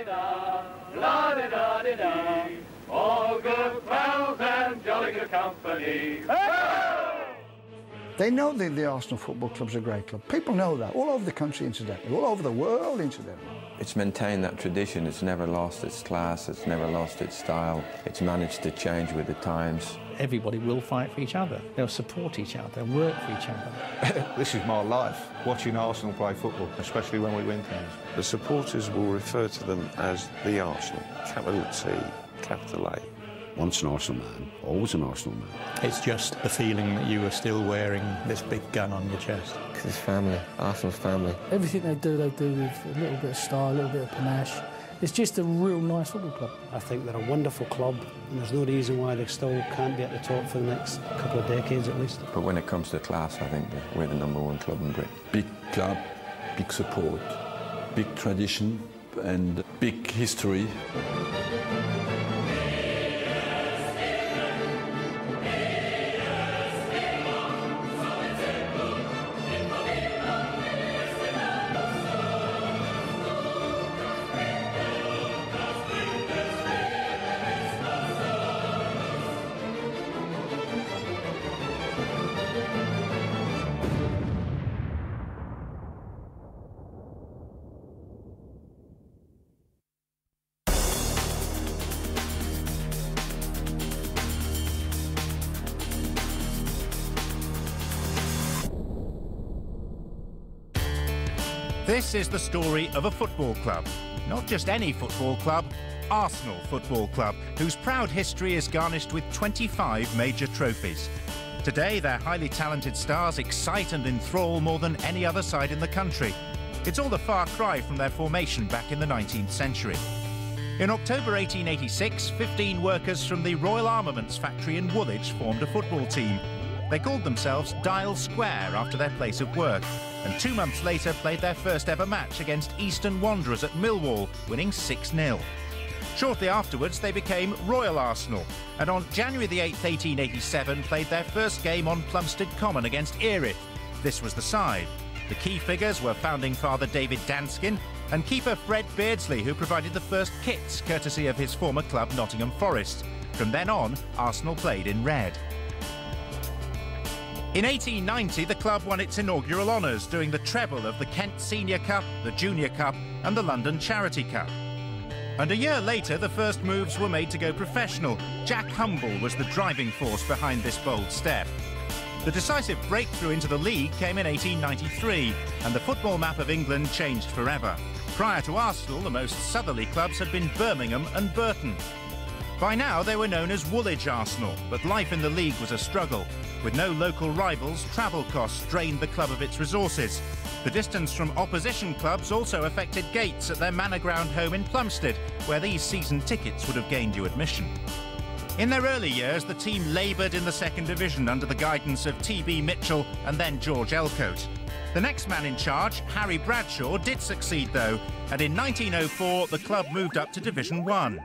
La-di-da, la-di-da-di-da. All good pals and jolly good company. They know that the Arsenal Football Club's a great club. People know that, all over the country, incidentally, all over the world, incidentally. It's maintained that tradition. It's never lost its class. It's never lost its style. It's managed to change with the times. Everybody will fight for each other. They'll support each other. They'll work for each other. This is my life, watching Arsenal play football, especially when we win things. The supporters will refer to them as the Arsenal, capital T, capital A. Once an Arsenal man, always an Arsenal man. It's just the feeling that you are still wearing this big gun on your chest. Because it's family, Arsenal's family. Everything they do with a little bit of style, a little bit of panache. It's just a real nice football club. I think they're a wonderful club, and there's no reason why they still can't be at the top for the next couple of decades at least. But when it comes to class, I think that we're the #1 club in Britain. Big club, big support, big tradition and big history. This is the story of a football club. Not just any football club, Arsenal Football Club, whose proud history is garnished with 25 major trophies. Today, their highly talented stars excite and enthrall more than any other side in the country. It's all a far cry from their formation back in the 19th century. In October 1886, 15 workers from the Royal Armaments factory in Woolwich formed a football team. They called themselves Dial Square after their place of work, and 2 months later played their first ever match against Eastern Wanderers at Millwall, winning 6-0. Shortly afterwards, they became Royal Arsenal, and on January the 8th, 1887, played their first game on Plumstead Common against Erith. This was the side. The key figures were founding father David Danskin and keeper Fred Beardsley, who provided the first kits, courtesy of his former club Nottingham Forest. From then on, Arsenal played in red. In 1890, the club won its inaugural honours, doing the treble of the Kent Senior Cup, the Junior Cup and the London Charity Cup. And a year later, the first moves were made to go professional. Jack Humble was the driving force behind this bold step. The decisive breakthrough into the league came in 1893, and the football map of England changed forever. Prior to Arsenal, the most southerly clubs had been Birmingham and Burton. By now, they were known as Woolwich Arsenal, but life in the league was a struggle. With no local rivals, travel costs drained the club of its resources. The distance from opposition clubs also affected gates at their manor ground home in Plumstead, where these season tickets would have gained you admission. In their early years, the team laboured in the second division under the guidance of T.B. Mitchell and then George Elcote. The next man in charge, Harry Bradshaw, did succeed though, and in 1904 the club moved up to Division 1.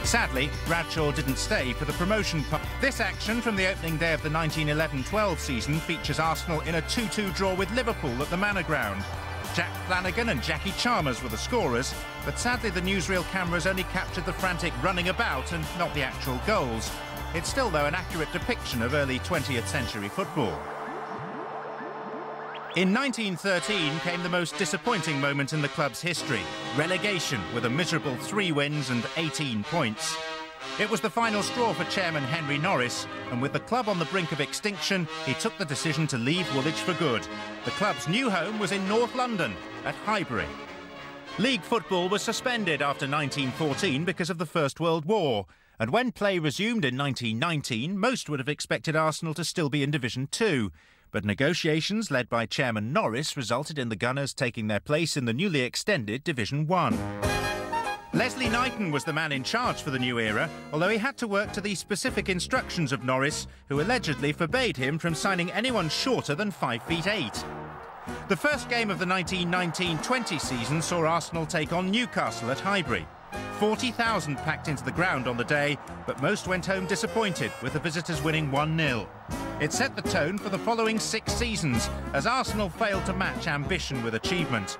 Sadly, Bradshaw didn't stay for the promotion part. This action from the opening day of the 1911-12 season features Arsenal in a 2-2 draw with Liverpool at the Manor Ground. Jack Flanagan and Jackie Chalmers were the scorers, but sadly the newsreel cameras only captured the frantic running about and not the actual goals. It's still, though, an accurate depiction of early 20th century football. In 1913 came the most disappointing moment in the club's history, relegation with a miserable 3 wins and 18 points. It was the final straw for chairman Henry Norris, and with the club on the brink of extinction, he took the decision to leave Woolwich for good. The club's new home was in North London, at Highbury. League football was suspended after 1914 because of the First World War, and when play resumed in 1919, most would have expected Arsenal to still be in Division 2. But negotiations led by Chairman Norris resulted in the Gunners taking their place in the newly extended Division 1. Leslie Knighton was the man in charge for the new era, although he had to work to the specific instructions of Norris, who allegedly forbade him from signing anyone shorter than 5'8". The first game of the 1919-20 season saw Arsenal take on Newcastle at Highbury. 40,000 packed into the ground on the day, but most went home disappointed, with the visitors winning 1-0. It set the tone for the following 6 seasons, as Arsenal failed to match ambition with achievement.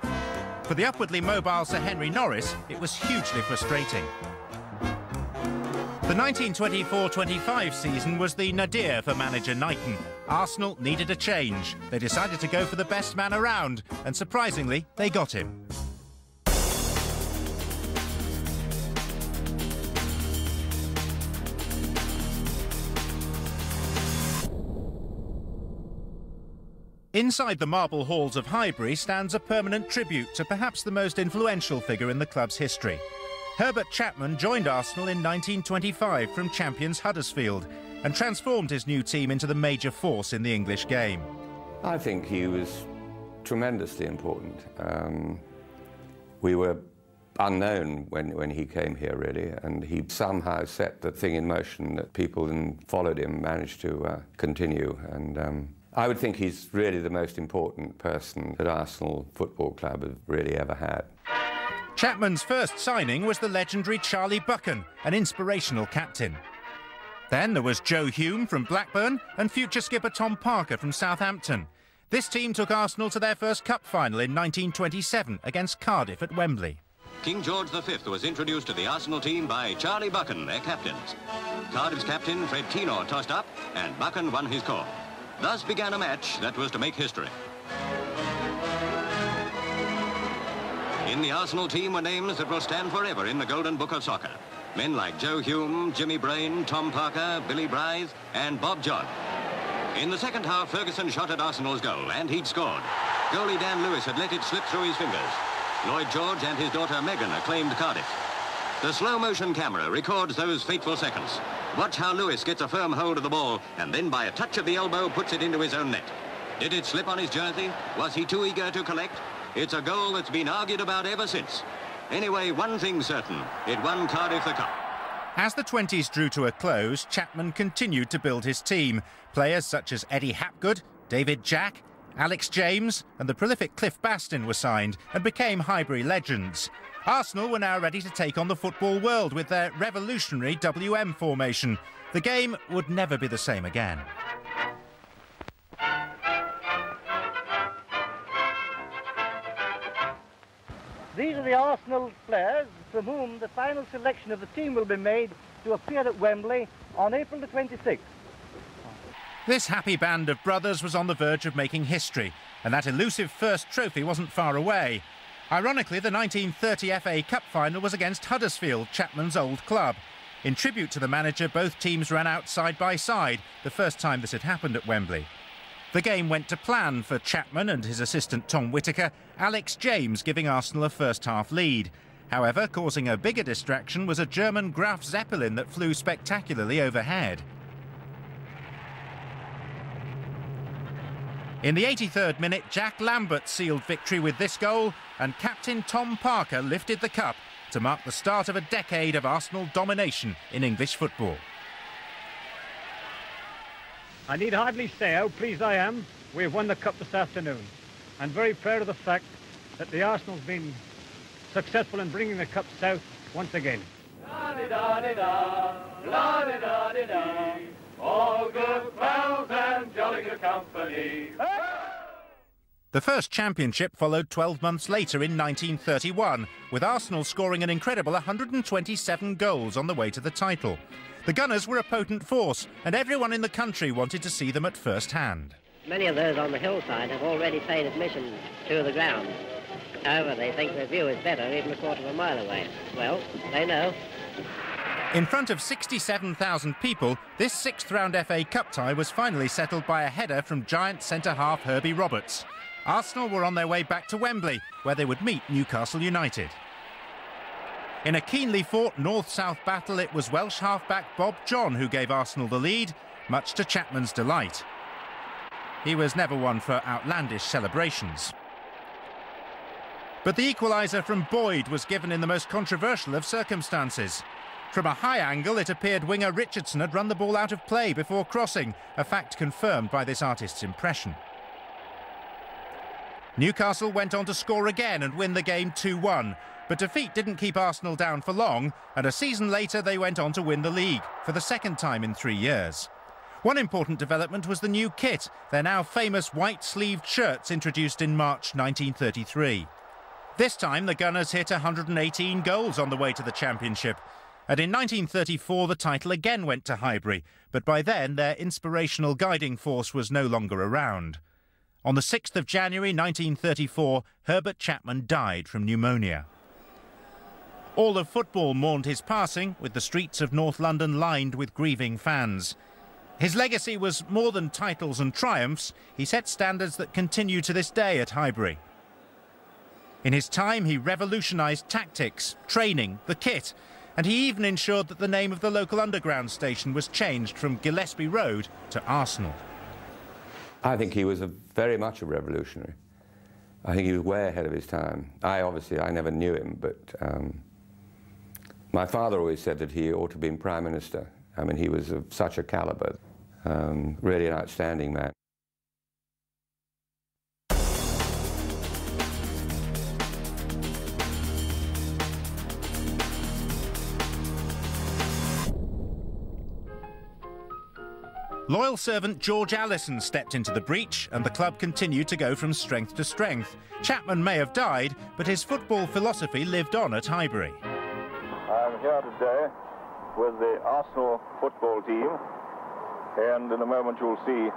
For the upwardly mobile Sir Henry Norris, it was hugely frustrating. The 1924-25 season was the nadir for manager Knighton. Arsenal needed a change. They decided to go for the best man around, and surprisingly, they got him. Inside the marble halls of Highbury stands a permanent tribute to perhaps the most influential figure in the club's history. Herbert Chapman joined Arsenal in 1925 from champions Huddersfield and transformed his new team into the major force in the English game. I think he was tremendously important. We were unknown when he came here, really, and he somehow set the thing in motion that people who followed him managed to continue. And I would think he's really the most important person that Arsenal Football Club have really ever had. Chapman's first signing was the legendary Charlie Buchan, an inspirational captain. Then there was Joe Hume from Blackburn and future skipper Tom Parker from Southampton. This team took Arsenal to their first cup final in 1927 against Cardiff at Wembley. King George V was introduced to the Arsenal team by Charlie Buchan, their captains. Cardiff's captain Fred Keynor tossed up and Buchan won his call. Thus began a match that was to make history. In the Arsenal team were names that will stand forever in the Golden Book of Soccer. Men like Joe Hume, Jimmy Brain, Tom Parker, Billy Brythe and Bob John. In the second half, Ferguson shot at Arsenal's goal, and he'd scored. Goalie Dan Lewis had let it slip through his fingers. Lloyd George and his daughter Megan acclaimed Cardiff. The slow-motion camera records those fateful seconds. Watch how Lewis gets a firm hold of the ball and then by a touch of the elbow puts it into his own net. Did it slip on his jersey? Was he too eager to collect? It's a goal that's been argued about ever since. Anyway, one thing's certain. It won Cardiff the cup. As the 20s drew to a close, Chapman continued to build his team. Players such as Eddie Hapgood, David Jack, Alex James and the prolific Cliff Bastin were signed and became Highbury legends. Arsenal were now ready to take on the football world with their revolutionary WM formation. The game would never be the same again. These are the Arsenal players from whom the final selection of the team will be made to appear at Wembley on April the 26th. This happy band of brothers was on the verge of making history, and that elusive first trophy wasn't far away. Ironically, the 1930 FA Cup final was against Huddersfield, Chapman's old club. In tribute to the manager, both teams ran out side by side, the first time this had happened at Wembley. The game went to plan for Chapman and his assistant Tom Whittaker, Alex James giving Arsenal a first-half lead. However, causing a bigger distraction was a German Graf Zeppelin that flew spectacularly overhead. In the 83rd minute, Jack Lambert sealed victory with this goal, and captain Tom Parker lifted the cup to mark the start of a decade of Arsenal domination in English football. I need hardly say how pleased I am we have won the cup this afternoon. I'm very proud of the fact that the Arsenal's been successful in bringing the cup south once again. La-di-da-di-da, la-di-da-di-da, all good pals and jolly good company. The first championship followed 12 months later in 1931, with Arsenal scoring an incredible 127 goals on the way to the title. The Gunners were a potent force, and everyone in the country wanted to see them at first hand. Many of those on the hillside have already paid admission to the ground. However, they think their view is better even a quarter of a mile away. Well, they know. In front of 67,000 people, this sixth-round FA Cup tie was finally settled by a header from giant centre-half Herbie Roberts. Arsenal were on their way back to Wembley, where they would meet Newcastle United. In a keenly fought north-south battle, it was Welsh halfback Bob John who gave Arsenal the lead, much to Chapman's delight. He was never one for outlandish celebrations. But the equaliser from Boyd was given in the most controversial of circumstances. From a high angle, it appeared winger Richardson had run the ball out of play before crossing, a fact confirmed by this artist's impression. Newcastle went on to score again and win the game 2-1. But defeat didn't keep Arsenal down for long, and a season later they went on to win the league, for the second time in 3 years. One important development was the new kit, their now famous white-sleeved shirts introduced in March 1933. This time, the Gunners hit 118 goals on the way to the championship. And in 1934, the title again went to Highbury, but by then their inspirational guiding force was no longer around. On the 6th of January 1934, Herbert Chapman died from pneumonia. All of football mourned his passing, with the streets of North London lined with grieving fans. His legacy was more than titles and triumphs. He set standards that continue to this day at Highbury. In his time, he revolutionised tactics, training, the kit, and he even ensured that the name of the local underground station was changed from Gillespie Road to Arsenal. I think he was very much a revolutionary. I think he was way ahead of his time. I never knew him, but my father always said that he ought to have been Prime Minister. I mean, he was of such a calibre, really an outstanding man. Loyal servant George Allison stepped into the breach and the club continued to go from strength to strength. Chapman may have died, but his football philosophy lived on at Highbury. I'm here today with the Arsenal football team, and in a moment you'll see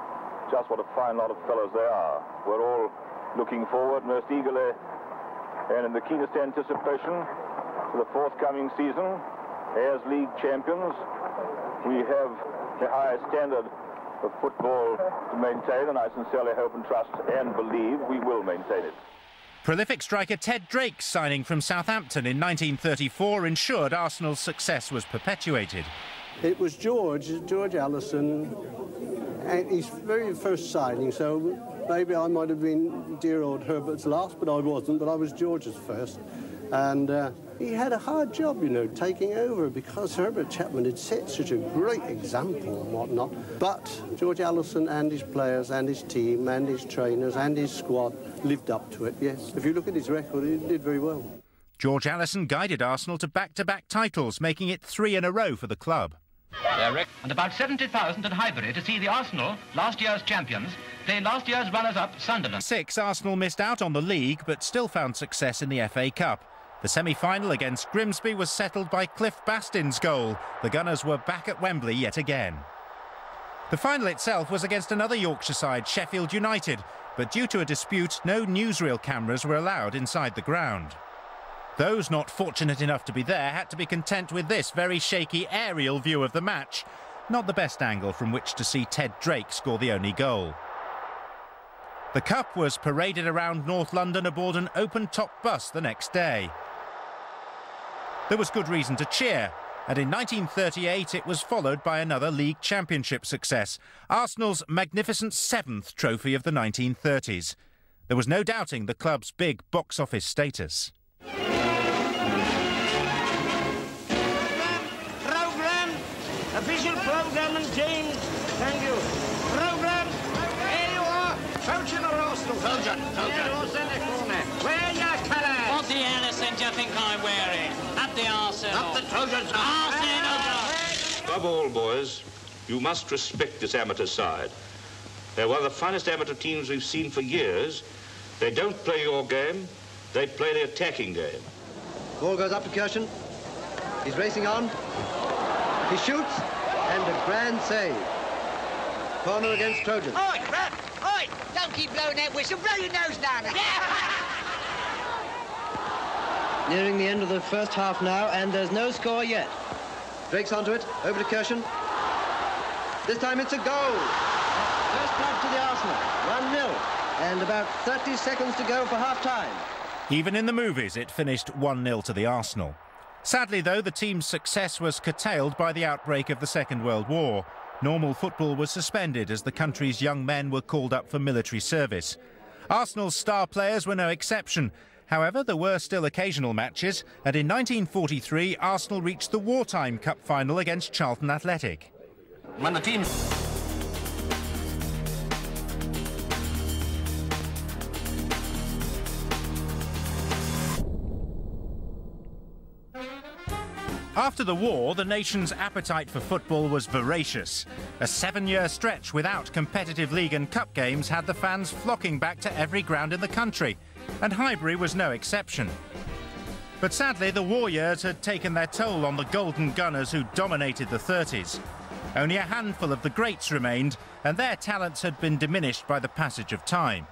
just what a fine lot of fellows they are. We're all looking forward most eagerly and in the keenest anticipation to the forthcoming season as league champions. We have the highest standard of football to maintain, and I sincerely hope and trust and believe we will maintain it. Prolific striker Ted Drake's signing from Southampton in 1934 ensured Arsenal's success was perpetuated. It was George Allison, and his very first signing, so maybe I might have been dear old Herbert's last, but I wasn't, but I was George's first. And he had a hard job, you know, taking over, because Herbert Chapman had set such a great example and whatnot. But George Allison and his players and his team and his trainers and his squad lived up to it, yes. If you look at his record, he did very well. George Allison guided Arsenal to back-to-back titles, making it 3 in a row for the club. And about 70,000 at Highbury to see the Arsenal, last year's champions, play last year's runners-up, Sunderland. 6, Arsenal missed out on the league, but still found success in the FA Cup. The semi-final against Grimsby was settled by Cliff Bastin's goal. The Gunners were back at Wembley yet again. The final itself was against another Yorkshire side, Sheffield United, but due to a dispute, no newsreel cameras were allowed inside the ground. Those not fortunate enough to be there had to be content with this very shaky aerial view of the match. Not the best angle from which to see Ted Drake score the only goal. The cup was paraded around North London aboard an open-top bus the next day. There was good reason to cheer, and in 1938 it was followed by another league championship success, Arsenal's magnificent 7th trophy of the 1930s. There was no doubting the club's big box office status. Programme, official programme and change. Thank you. Programme, here you are. Trojan or Arsenal? Trojan. Wear your colours. What the Allison do you think I'm wearing? Up the Arsenal. Up the Trojans. Arsenal. Above all, boys, you must respect this amateur side. They're one of the finest amateur teams we've seen for years. They don't play your game, they play the attacking game. Ball goes up to Kirschen. He's racing on. He shoots, and a grand save. Corner against Trojans. Oi, ref! Oi! Don't keep blowing that whistle. Blow your nose down it. Nearing the end of the first half now, and there's no score yet. Drake's onto it, over to Kirschen. This time it's a goal. First blood to the Arsenal, 1-0. And about 30 seconds to go for half-time. Even in the movies, it finished 1-0 to the Arsenal. Sadly, though, the team's success was curtailed by the outbreak of the Second World War. Normal football was suspended as the country's young men were called up for military service. Arsenal's star players were no exception. However, there were still occasional matches, and in 1943, Arsenal reached the wartime cup final against Charlton Athletic. When the team... After the war, the nation's appetite for football was voracious. A 7-year stretch without competitive league and cup games had the fans flocking back to every ground in the country. and Highbury was no exception. But sadly, the war years had taken their toll on the Golden Gunners who dominated the 30s. Only a handful of the greats remained, and their talents had been diminished by the passage of time.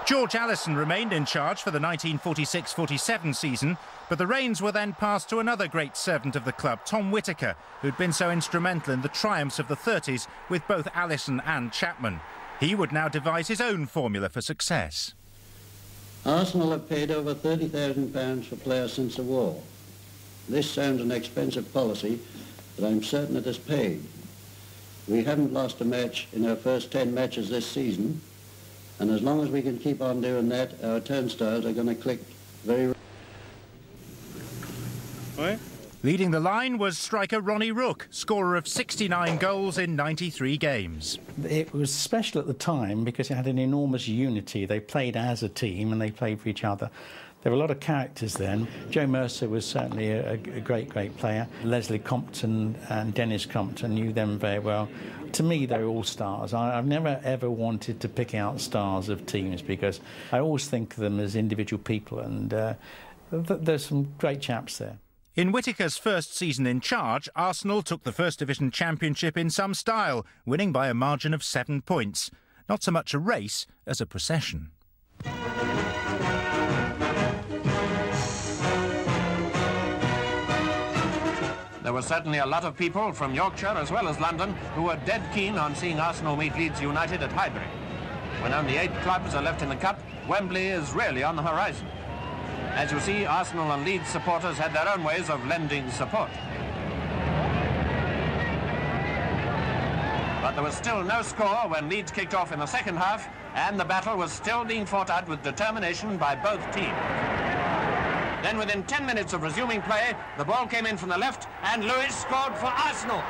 George Allison remained in charge for the 1946-47 season, but the reins were then passed to another great servant of the club, Tom Whittaker, who'd been so instrumental in the triumphs of the 30s with both Allison and Chapman. He would now devise his own formula for success. Arsenal have paid over £30,000 for players since the war. This sounds an expensive policy, but I'm certain it has paid. We haven't lost a match in our first 10 matches this season, and as long as we can keep on doing that, our turnstiles are going to click very... Right. Leading the line was striker Ronnie Rook, scorer of 69 goals in 93 games. It was special at the time because it had an enormous unity. They played as a team and they played for each other. There were a lot of characters then. Joe Mercer was certainly a great player. Leslie Compton and Dennis Compton knew them very well. To me, they were all stars. I've never, ever wanted to pick out stars of teams because I always think of them as individual people, and there's some great chaps there. In Whittaker's first season in charge, Arsenal took the First Division Championship in some style, winning by a margin of 7 points. Not so much a race as a procession. There were certainly a lot of people from Yorkshire as well as London who were dead keen on seeing Arsenal meet Leeds United at Highbury. When only 8 clubs are left in the Cup, Wembley is really on the horizon. As you see, Arsenal and Leeds supporters had their own ways of lending support. But there was still no score when Leeds kicked off in the second half, and the battle was still being fought out with determination by both teams. Then within 10 minutes of resuming play, the ball came in from the left, and Lewis scored for Arsenal.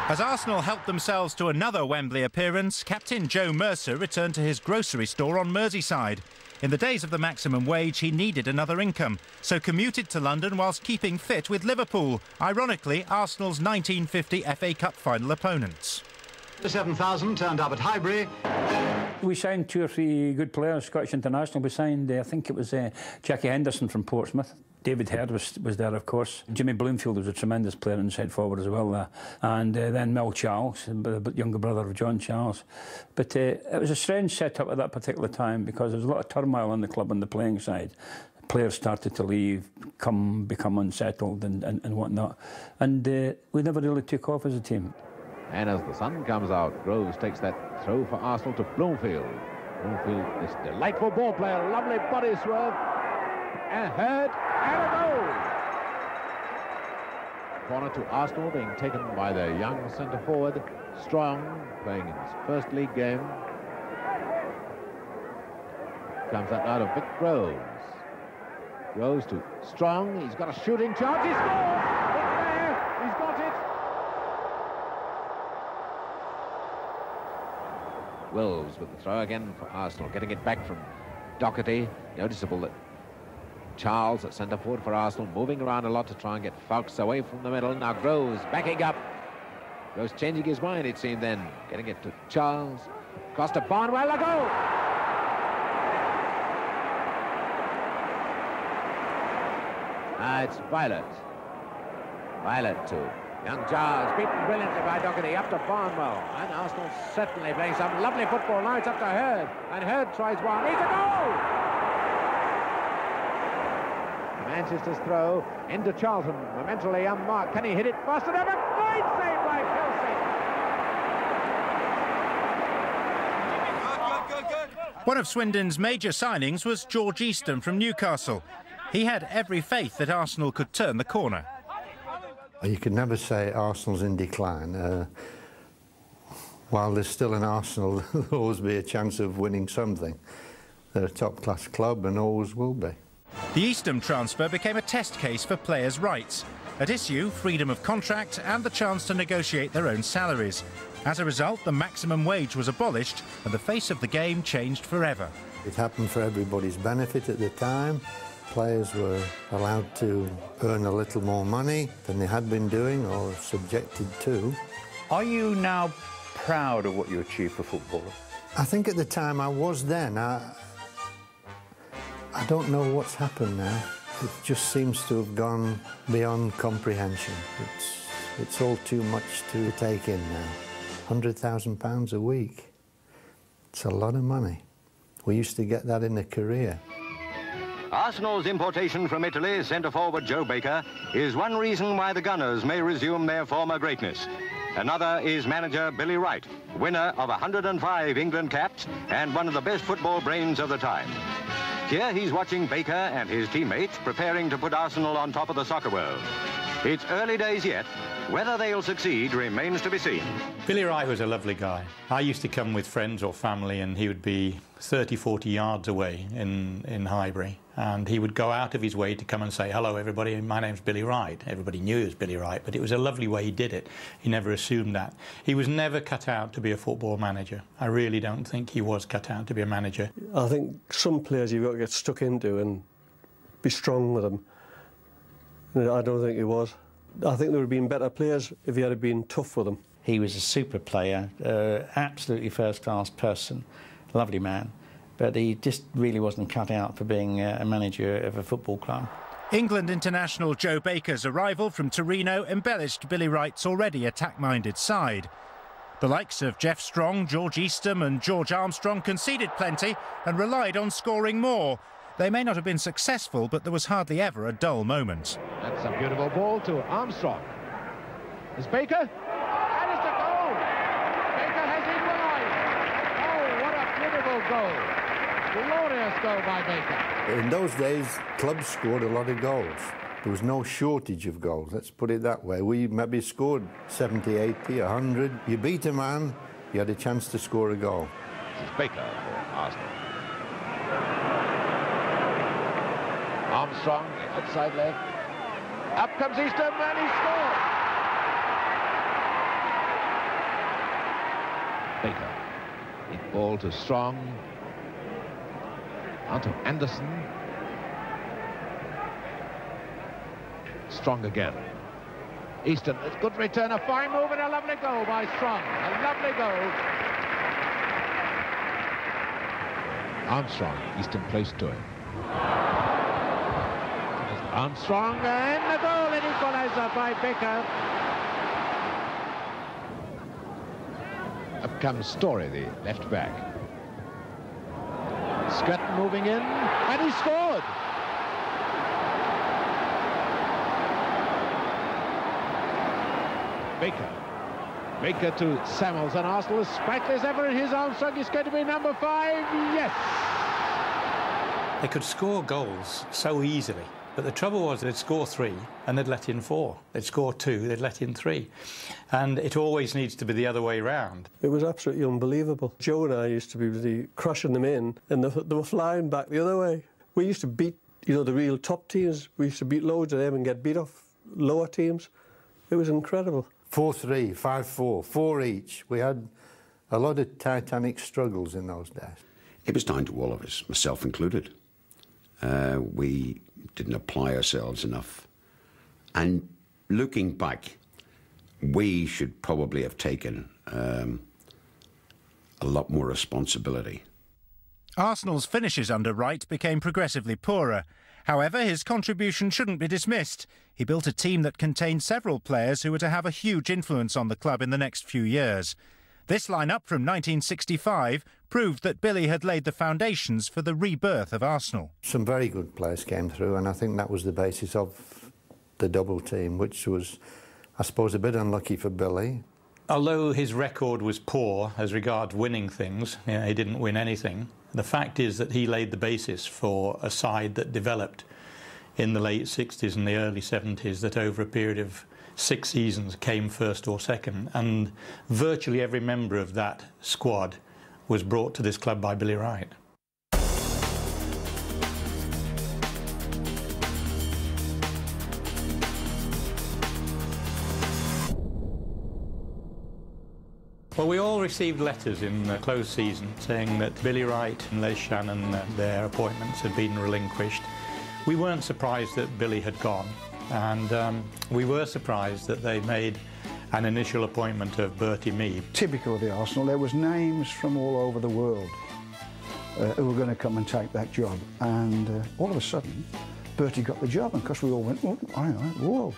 As Arsenal helped themselves to another Wembley appearance, captain Joe Mercer returned to his grocery store on Merseyside. In the days of the maximum wage, he needed another income, so commuted to London whilst keeping fit with Liverpool, ironically Arsenal's 1950 FA Cup final opponents. The 7,000 turned up at Highbury. We signed 2 or 3 good players, Scottish international. We signed, I think it was Jackie Henderson from Portsmouth. David Herd was there, of course. Jimmy Bloomfield was a tremendous player inside forward as well there. And then Mel Charles, the younger brother of John Charles. But it was a strange setup at that particular time because there was a lot of turmoil in the club on the playing side. Players started to leave, become unsettled and whatnot. And we never really took off as a team. And as the sun comes out, Groves takes that throw for Arsenal to Bloomfield. Bloomfield, this delightful ball player, lovely body swerve, and Herd, and a goal! Corner to Arsenal being taken by their young centre-forward, Strong, playing in his first league game. Comes that out of Vic Groves. Groves to Strong, he's got a shooting chance, he scores! It's there, he's got it! Wills with the throw again for Arsenal, getting it back from Doherty. Noticeable that Charles at centre forward for Arsenal, moving around a lot to try and get Fawkes away from the middle. Now Groves backing up. Groves changing his mind, it seemed then. Getting it to Charles. Across to Barnwell, a goal! It's Violet. Violet to young Giles, beaten brilliantly by Doherty, up to Barnwell. And Arsenal certainly playing some lovely football. Now it's up to Herd. And Herd tries one. It's a goal! Manchester's throw into Charlton. Momentarily unmarked. Can he hit it fast enough? A great save by Kelsey. One of Swindon's major signings was George Eastham from Newcastle. He had every faith that Arsenal could turn the corner. You could never say Arsenal's in decline. While there's still an Arsenal, there'll always be a chance of winning something. They're a top-class club and always will be. The Eastham transfer became a test case for players' rights. At issue, freedom of contract and the chance to negotiate their own salaries. As a result, the maximum wage was abolished and the face of the game changed forever. It happened for everybody's benefit at the time. Players were allowed to earn a little more money than they had been doing or subjected to. Are you now proud of what you achieved for footballers? I think at the time I was then. I don't know what's happened now. It just seems to have gone beyond comprehension. It's all too much to take in now. £100,000 a week. It's a lot of money. We used to get that in a career. Arsenal's importation from Italy, centre-forward Joe Baker, is one reason why the Gunners may resume their former greatness. Another is manager Billy Wright, winner of 105 England caps and one of the best football brains of the time. Here he's watching Baker and his teammates preparing to put Arsenal on top of the soccer world. It's early days yet. Whether they'll succeed remains to be seen. Billy Wright was a lovely guy. I used to come with friends or family and he would be 30, 40 yards away in Highbury, and he would go out of his way to come and say, hello everybody, my name's Billy Wright. Everybody knew it was Billy Wright, but it was a lovely way he did it. He never assumed that. He was never cut out to be a football manager. I really don't think he was cut out to be a manager. I think some players you've got to get stuck into and be strong with them. I don't think he was. I think there would have been better players if he had been tough with them. He was a super player, absolutely first-class person, lovely man, but he just really wasn't cut out for being a manager of a football club. England international Joe Baker's arrival from Torino embellished Billy Wright's already attack-minded side. The likes of Jeff Strong, George Eastham and George Armstrong conceded plenty and relied on scoring more. They may not have been successful, but there was hardly ever a dull moment. That's a beautiful ball to Armstrong. Is Baker? And it's a goal! Baker has equalised! Oh, what a beautiful goal! Glorious goal by Baker. In those days, clubs scored a lot of goals. There was no shortage of goals, let's put it that way. We maybe scored 70, 80, 100. You beat a man, you had a chance to score a goal. This is Baker for Arsenal. Armstrong, outside left. Up comes Eastham and he scores! Baker. Big ball to Strong. On to Anderson. Strong again. Eastham, it's good return, a fine move and a lovely goal by Strong. A lovely goal. Armstrong, Eastham placed to him. Armstrong and the goal, an equaliser by Baker. Up comes Story, the left back. Scratton moving in, and he scored. Baker to Samuels, and Arsenal as sprightly as ever in his Armstrong is going to be number 5, yes. They could score goals so easily. But the trouble was they'd score 3 and they'd let in 4. They'd score 2, they'd let in 3. And it always needs to be the other way round. It was absolutely unbelievable. Joe and I used to be crushing them in and they were flying back the other way. We used to beat, you know, the real top teams. We used to beat loads of them and get beat off lower teams. It was incredible. 4-3, 5-4, 4 each. We had a lot of titanic struggles in those days. It was down to all of us, myself included. We didn't apply ourselves enough. And looking back, we should probably have taken a lot more responsibility. Arsenal's finishes under Wright became progressively poorer. However, his contribution shouldn't be dismissed. He built a team that contained several players who were to have a huge influence on the club in the next few years. This lineup from 1965 proved that Billy had laid the foundations for the rebirth of Arsenal. Some very good players came through, and I think that was the basis of the double team, which was, I suppose, a bit unlucky for Billy. Although his record was poor as regards winning things, you know, he didn't win anything, the fact is that he laid the basis for a side that developed in the late 60s and the early 70s, that over a period of 6 seasons came first or second, and virtually every member of that squad was brought to this club by Billy Wright. Well, we all received letters in the closed season saying that Billy Wright and Les Shannon, their appointments had been relinquished. We weren't surprised that Billy had gone, and we were surprised that they made an initial appointment of Bertie Mee. Typical of the Arsenal, there was names from all over the world who were going to come and take that job, and all of a sudden Bertie got the job, and of course we all went, oh, whoa,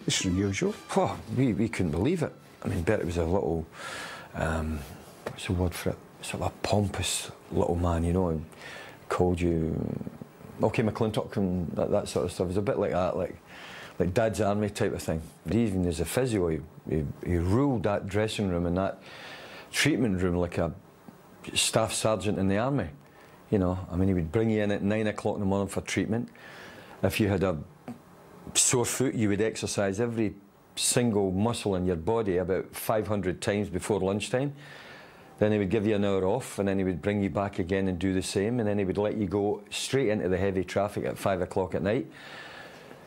this is unusual. Oh, we couldn't believe it. I mean, Bertie was a little, what's the word for it, sort of a pompous little man, you know, and called you, OK McClintock and that sort of stuff. It was a bit like that, like Dad's Army type of thing. Even as a physio, he ruled that dressing room and that treatment room like a staff sergeant in the army. You know, I mean, he would bring you in at 9 o'clock in the morning for treatment. If you had a sore foot, you would exercise every single muscle in your body about 500 times before lunchtime. Then he would give you an hour off, and then he would bring you back again and do the same, and then he would let you go straight into the heavy traffic at 5 o'clock at night,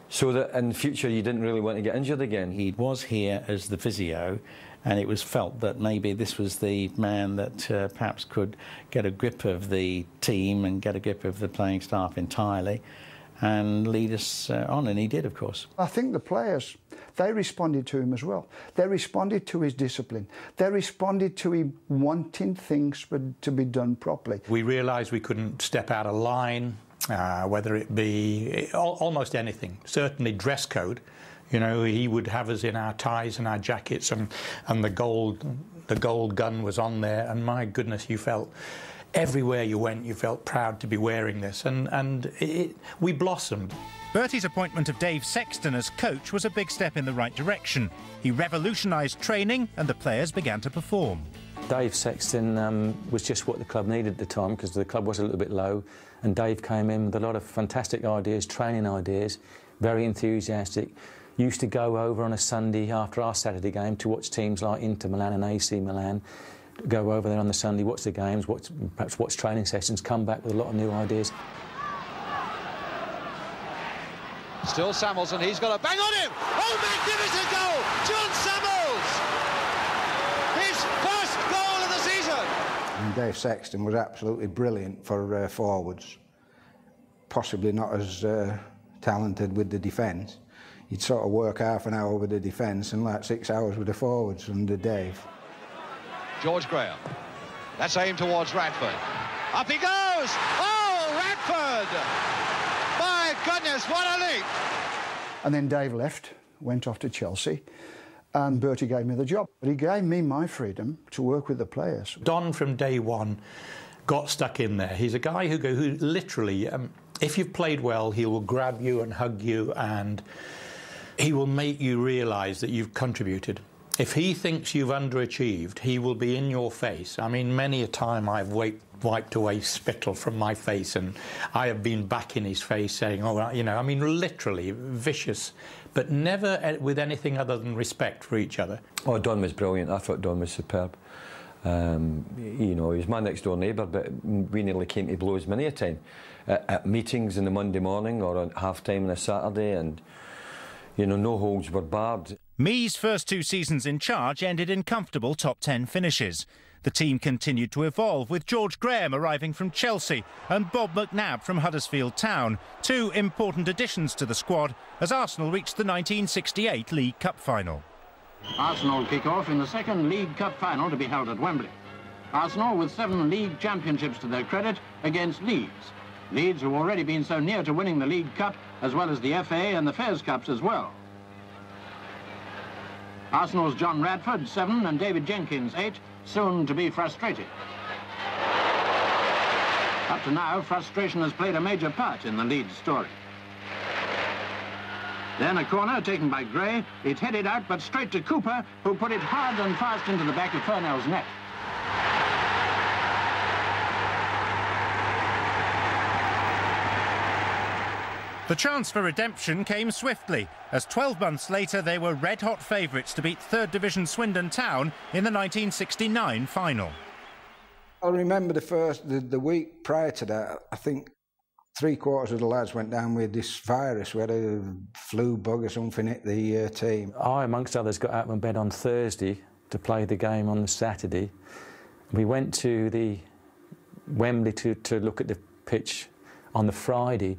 so that in the future you didn't really want to get injured again. He was here as the physio, and it was felt that maybe this was the man that perhaps could get a grip of the team and get a grip of the playing staff entirely and lead us on, and he did, of course. I think the players, they responded to him as well. They responded to his discipline. They responded to him wanting things to be done properly. We realised we couldn't step out of line, whether it be almost anything, certainly dress code. You know, he would have us in our ties and our jackets, and the gold gun was on there, and my goodness, you felt everywhere you went, you felt proud to be wearing this, and we blossomed. Bertie's appointment of Dave Sexton as coach was a big step in the right direction. He revolutionised training, and the players began to perform. Dave Sexton was just what the club needed at the time, because the club was a little bit low, and Dave came in with a lot of fantastic ideas, training ideas, very enthusiastic. Used to go over on a Sunday after our Saturday game to watch teams like Inter Milan and AC Milan. Go over there on the Sunday, watch the games, perhaps watch training sessions, come back with a lot of new ideas. Still Samuelson, he's got a bang on him! Oh, magnificent goal! John Samuels! His first goal of the season! And Dave Sexton was absolutely brilliant for forwards. Possibly not as talented with the defence. He'd sort of work half an hour with the defence and like 6 hours with the forwards under Dave. George Graham. That's aimed towards Radford. Up he goes! Oh, Radford! My goodness, what a leap! And then Dave left, went off to Chelsea, and Bertie gave me the job. But he gave me my freedom to work with the players. Don, from day one, got stuck in there. He's a guy who literally, if you've played well, he will grab you and hug you, and he will make you realise that you've contributed. If he thinks you've underachieved, he will be in your face. I mean, many a time I've wiped away spittle from my face, and I have been back in his face saying, oh, you know, I mean, literally vicious, but never with anything other than respect for each other. Oh, Don was brilliant. I thought Don was superb. You know, he was my next-door neighbour, but we nearly came to blows many a time. At meetings in the Monday morning or at half-time on a Saturday, and, you know, no holds were barred. Mee's first 2 seasons in charge ended in comfortable top 10 finishes. The team continued to evolve, with George Graham arriving from Chelsea and Bob McNabb from Huddersfield Town, 2 important additions to the squad as Arsenal reached the 1968 League Cup final. Arsenal kick off in the second League Cup final to be held at Wembley. Arsenal with 7 league championships to their credit against Leeds. Leeds, who have already been so near to winning the League Cup, as well as the FA and the Fairs Cups as well. Arsenal's John Radford, 7, and David Jenkins, 8, soon to be frustrated. Up to now, frustration has played a major part in the Leeds story. Then a corner taken by Gray. It headed out, but straight to Cooper, who put it hard and fast into the back of Furnell's net. The chance for redemption came swiftly, as 12 months later they were red-hot favourites to beat 3rd Division Swindon Town in the 1969 final. I remember the week prior to that, I think 3/4 of the lads went down with this virus. We had a flu bug or something at the team. I, amongst others, got out of bed on Thursday to play the game on the Saturday. We went to the Wembley to look at the pitch on the Friday,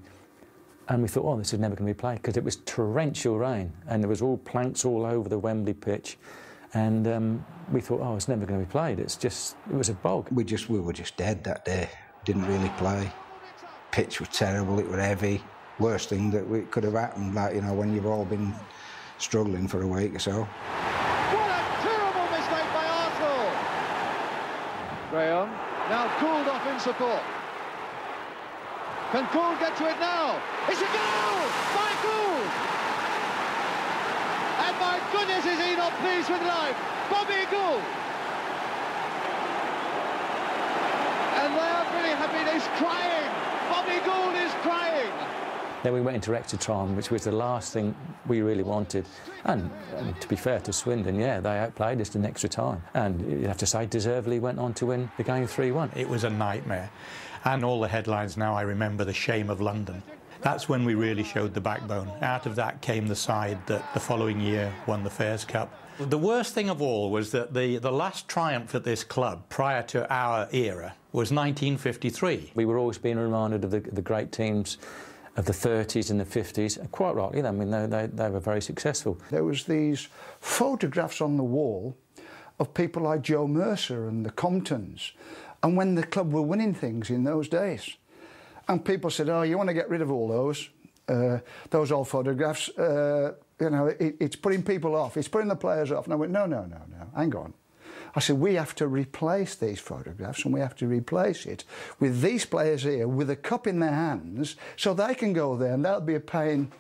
and we thought, oh, this is never going to be played, because it was torrential rain, and there was all planks all over the Wembley pitch. and we thought, oh, it's never going to be played. It was a bog. We were just dead that day. Didn't really play. Pitch was terrible. It was heavy. Worst thing that could have happened, like, you know, when you've all been struggling for a week or so. What a terrible mistake by Arsenal! Graham now cooled off in support. Can Gould get to it now? It's a goal by Gould! And my goodness, is he not pleased with life? Bobby Gould! And they are really happy. He's crying. Bobby Gould is crying. Then we went into extra time, which was the last thing we really wanted. And to be fair to Swindon, yeah, they outplayed us in extra time. And you have to say, deservedly went on to win the game 3-1. It was a nightmare. And all the headlines now, I remember the shame of London. That's when we really showed the backbone. Out of that came the side that the following year won the Fairs Cup. The worst thing of all was that the last triumph at this club prior to our era was 1953. We were always being reminded of the great teams of the 30s and the 50s, and quite rightly. I mean, they were very successful. There was these photographs on the wall of people like Joe Mercer and the Comptons, and when the club were winning things in those days. And people said, oh, you want to get rid of all those old photographs, you know, it's putting people off, it's putting the players off. And I went, no, hang on. I said, we have to replace these photographs, and we have to replace it with these players here with a cup in their hands so they can go there, and that'll be a pain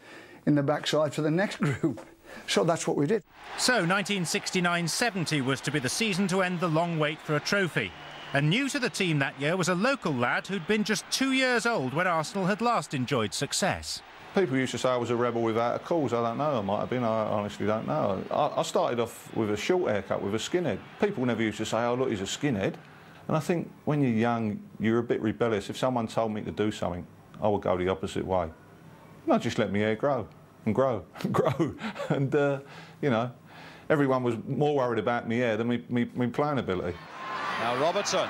in the backside for the next group. So that's what we did. So 1969-70 was to be the season to end the long wait for a trophy. And new to the team that year was a local lad who'd been just 2 years old when Arsenal had last enjoyed success. People used to say I was a rebel without a cause. I don't know, I might have been, I honestly don't know. I started off with a short haircut, with a skinhead. People never used to say, oh, look, he's a skinhead. And I think when you're young, you're a bit rebellious. If someone told me to do something, I would go the opposite way. And I just let my hair grow and grow and grow. And, you know, everyone was more worried about my hair than me playing ability. Now Robertson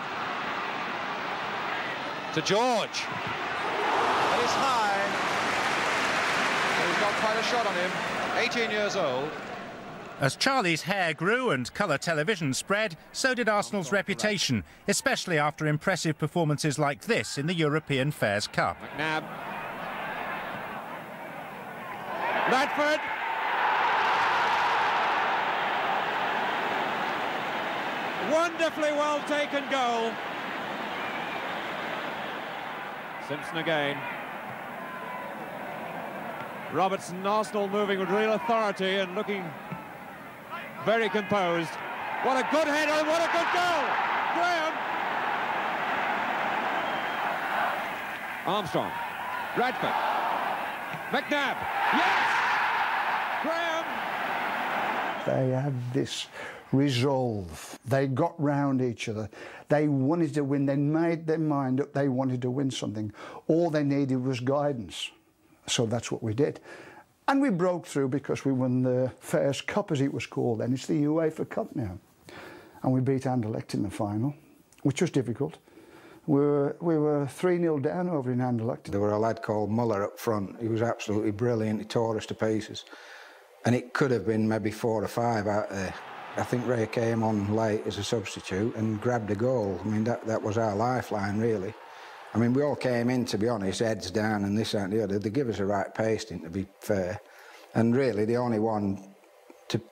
to George. And it's high. He's got quite a shot on him. 18 years old. As Charlie's hair grew and colour television spread, so did Arsenal's reputation, especially after impressive performances like this in the European Fairs Cup. McNabb. Radford. Wonderfully well taken goal. Simpson again. Robertson, Arsenal moving with real authority and looking very composed. What a good header, what a good goal! Graham! Armstrong. Radford. McNabb. Yes! Graham! They had this resolve. They got round each other. They wanted to win. They made their mind up. They wanted to win something. All they needed was guidance. So that's what we did. And we broke through because we won the Fairs Cup, as it was called then. It's the UEFA Cup now. And we beat Anderlecht in the final, which was difficult. We were 3-0 down over in Anderlecht. There was a lad called Muller up front. He was absolutely brilliant. He tore us to pieces. And it could have been maybe 4 or 5 out there. I think Ray came on late as a substitute and grabbed a goal. I mean, that was our lifeline, really. I mean, we all came in, to be honest, heads down and this and the other. They give us the right pasting, to be fair. And really, the only one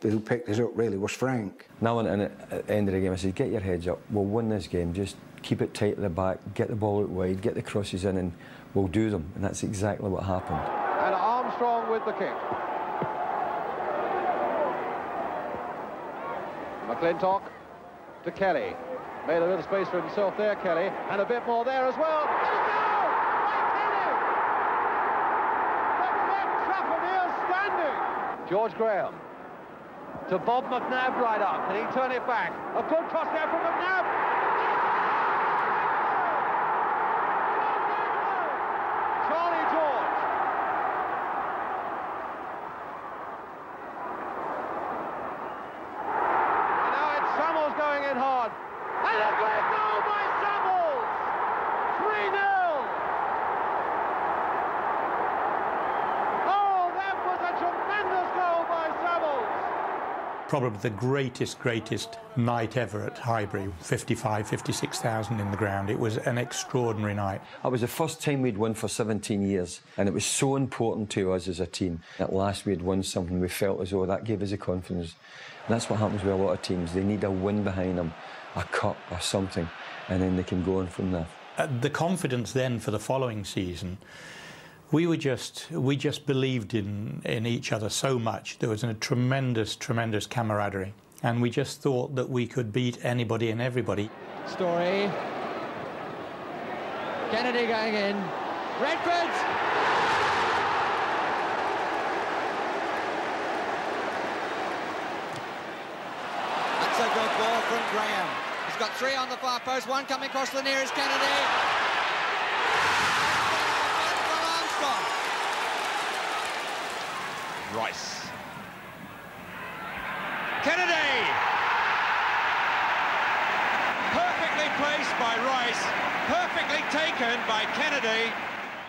who picked us up, really, was Frank. Now, and at the end of the game, I said, get your heads up. We'll win this game. Just keep it tight at the back, get the ball out wide, get the crosses in, and we'll do them. And that's exactly what happened. And Armstrong with the kick. McClintock to Kelly. Made a little space for himself there, Kelly, and a bit more there as well. And a goal by Kelly! Look at that Trafford here standing. George Graham to Bob McNabb right up. Can he turn it back? A good cross there from McNabb. Charlie George. Going in hard. And a great goal by Samuels! 3-0! Oh, that was a tremendous goal by Samuels! probably the greatest night ever at Highbury. 55, 56,000 in the ground. It was an extraordinary night. It was the first time we'd won for 17 years, and it was so important to us as a team. At last we had won something. We felt as though that gave us the confidence. And that's what happens with a lot of teams. They need a win behind them, a cup or something, and then they can go on from there. The confidence then for the following season, we just believed in each other so much. There was a tremendous camaraderie, and we just thought that we could beat anybody and everybody. Story. Kennedy going in. Redford! That's a good ball from Graham. He's got 3 on the far post, 1 coming across the nearest Kennedy. Rice. Kennedy! Perfectly placed by Rice, perfectly taken by Kennedy.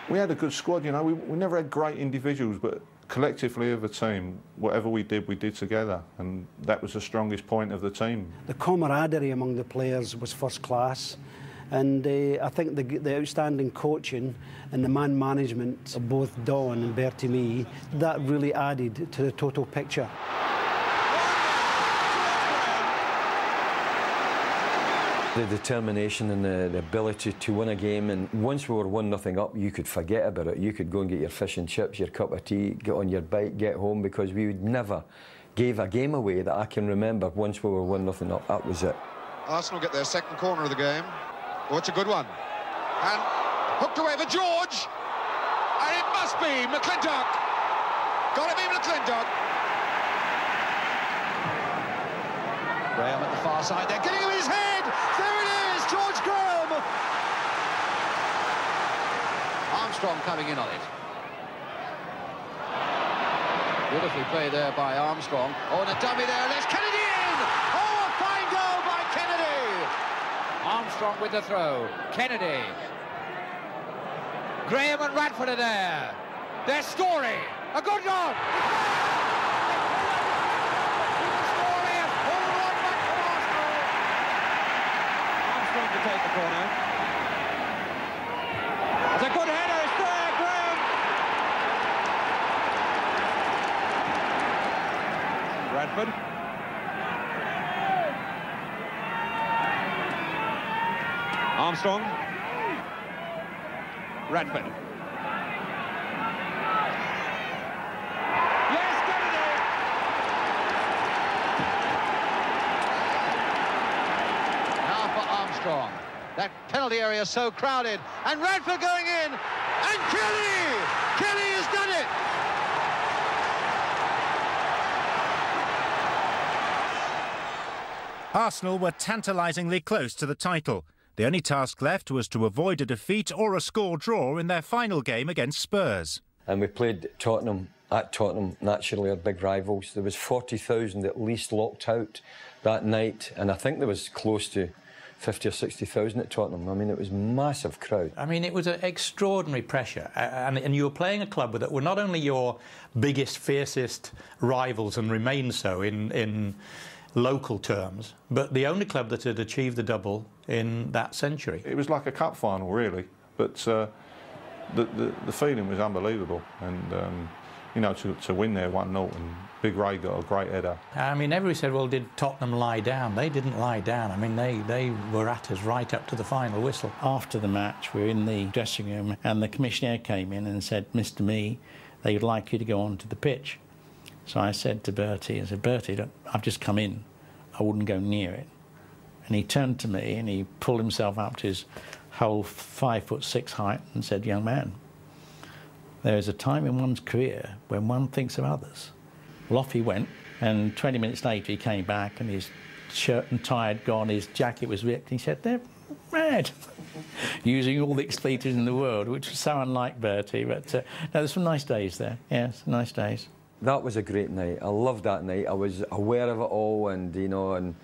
We had a good squad, you know. We never had great individuals, but collectively of a team, whatever we did together, and that was the strongest point of the team. The camaraderie among the players was first class, and I think the outstanding coaching and the man management of both Don and Bertie Lee, that really added to the total picture. The determination and the ability to win a game, and once we were 1-0 up, you could forget about it. You could go and get your fish and chips, your cup of tea, get on your bike, get home, because we would never gave a game away that I can remember. Once we were 1-0 up, that was it. Arsenal get their second corner of the game. Oh, it's a good one. And hooked away for George. And it must be McClintock. Gotta be McClintock. Graham at the far side there, getting him in his head. There it is, George Graham. Armstrong coming in on it. Beautifully played there by Armstrong. Oh, and a dummy there, and there's Kennedy in! Oh, a fine goal by Kennedy! Armstrong with the throw. Kennedy. Graham and Radford are there. Their Story. A good goal! To take the corner. It's a good header, it's there, Graham! Radford. Armstrong. Radford. Yes, Kennedy! Now for Armstrong. That penalty area is so crowded. And Radford going in. And Kelly! Kelly has done it! Arsenal were tantalisingly close to the title. The only task left was to avoid a defeat or a score draw in their final game against Spurs. And we played Tottenham, at Tottenham, naturally our big rivals. There was 40,000 at least locked out that night, and I think there was close to 50 or 60,000 at Tottenham. I mean, it was a massive crowd. I mean, it was an extraordinary pressure, and you were playing a club that were not only your biggest, fiercest rivals and remain so in local terms, but the only club that had achieved the double in that century. It was like a cup final, really, but the feeling was unbelievable, and you know, to win there 1-0, and Big Ray got a great header. I mean, everybody said, well, did Tottenham lie down? They didn't lie down. I mean, they were at us right up to the final whistle. After the match, we were in the dressing room, and the commissioner came in and said, Mr. Mee, they would like you to go onto the pitch. So I said to Bertie, Bertie, look, I've just come in. I wouldn't go near it. And he turned to me and he pulled himself up to his whole 5'6" height and said, young man, there is a time in one's career when one thinks of others. Well, off he went, and 20 minutes later he came back and his shirt and tie had gone, his jacket was ripped, and he said, they're mad. Using all the expletives in the world, which was so unlike Bertie. But no, there's some nice days there. Yes, nice days. That was a great night. I loved that night. I was aware of it all, and you know, and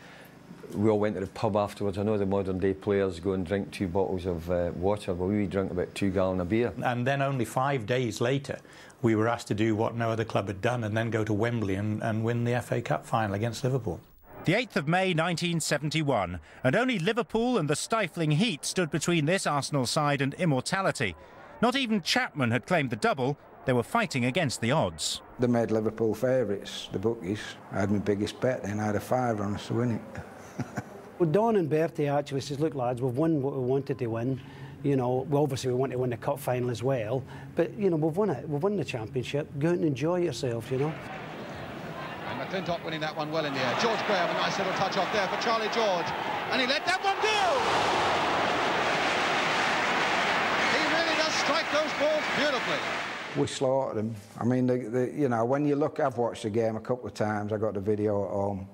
we all went to the pub afterwards. I know the modern day players go and drink 2 bottles of water, but we drank about 2 gallons of beer. And then only 5 days later, we were asked to do what no other club had done and then go to Wembley and win the FA Cup final against Liverpool. The 8th of May 1971, and only Liverpool and the stifling heat stood between this Arsenal side and immortality. Not even Chapman had claimed the double. They were fighting against the odds. They made Liverpool favourites, the bookies. I had my biggest bet then. I had a £5 on us to win it. Well, Don and Bertie actually says, look lads, we've won what we wanted to win. You know, well, obviously we want to win the cup final as well. But, you know, we've won it. We've won the championship. Go out and enjoy yourself, you know. And McClintock winning that one well in the air. George Graham, a nice little touch off there for Charlie George. And he let that one go! He really does strike those balls beautifully. We slaughtered them. I mean, you know, when you look, I've watched the game a couple of times. I got the video at home.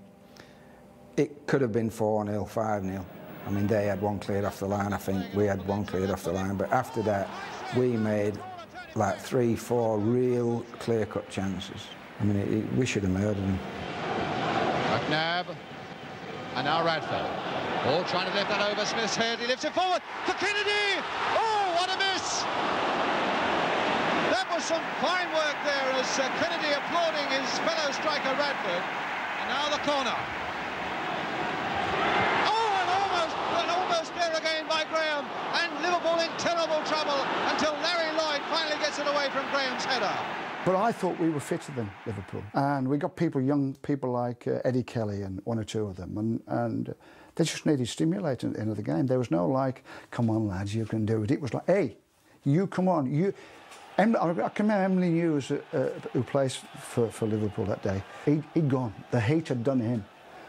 It could have been 4-0, 5-0. I mean, they had one cleared off the line, I think. We had one cleared off the line. But after that, we made like 3, 4 real clear-cut chances. I mean, we should have murdered them. McNabb, and now Radford. All trying to lift that over Smith's head. He lifts it forward for Kennedy. Oh, what a miss! That was some fine work there as Kennedy applauding his fellow striker Radford. And now the corner. There again by Graham, and Liverpool in terrible trouble until Larry Lloyd finally gets it away from Graham's header. But I thought we were fitter than Liverpool, and we got people, young people like Eddie Kelly and 1 or 2 of them, and they just needed stimulating at the end of the game. There was no like, come on lads, you can do it. It was like, hey, you come on, you. I can remember Emily Hughes, who plays for Liverpool that day. He'd gone. The heat had done him.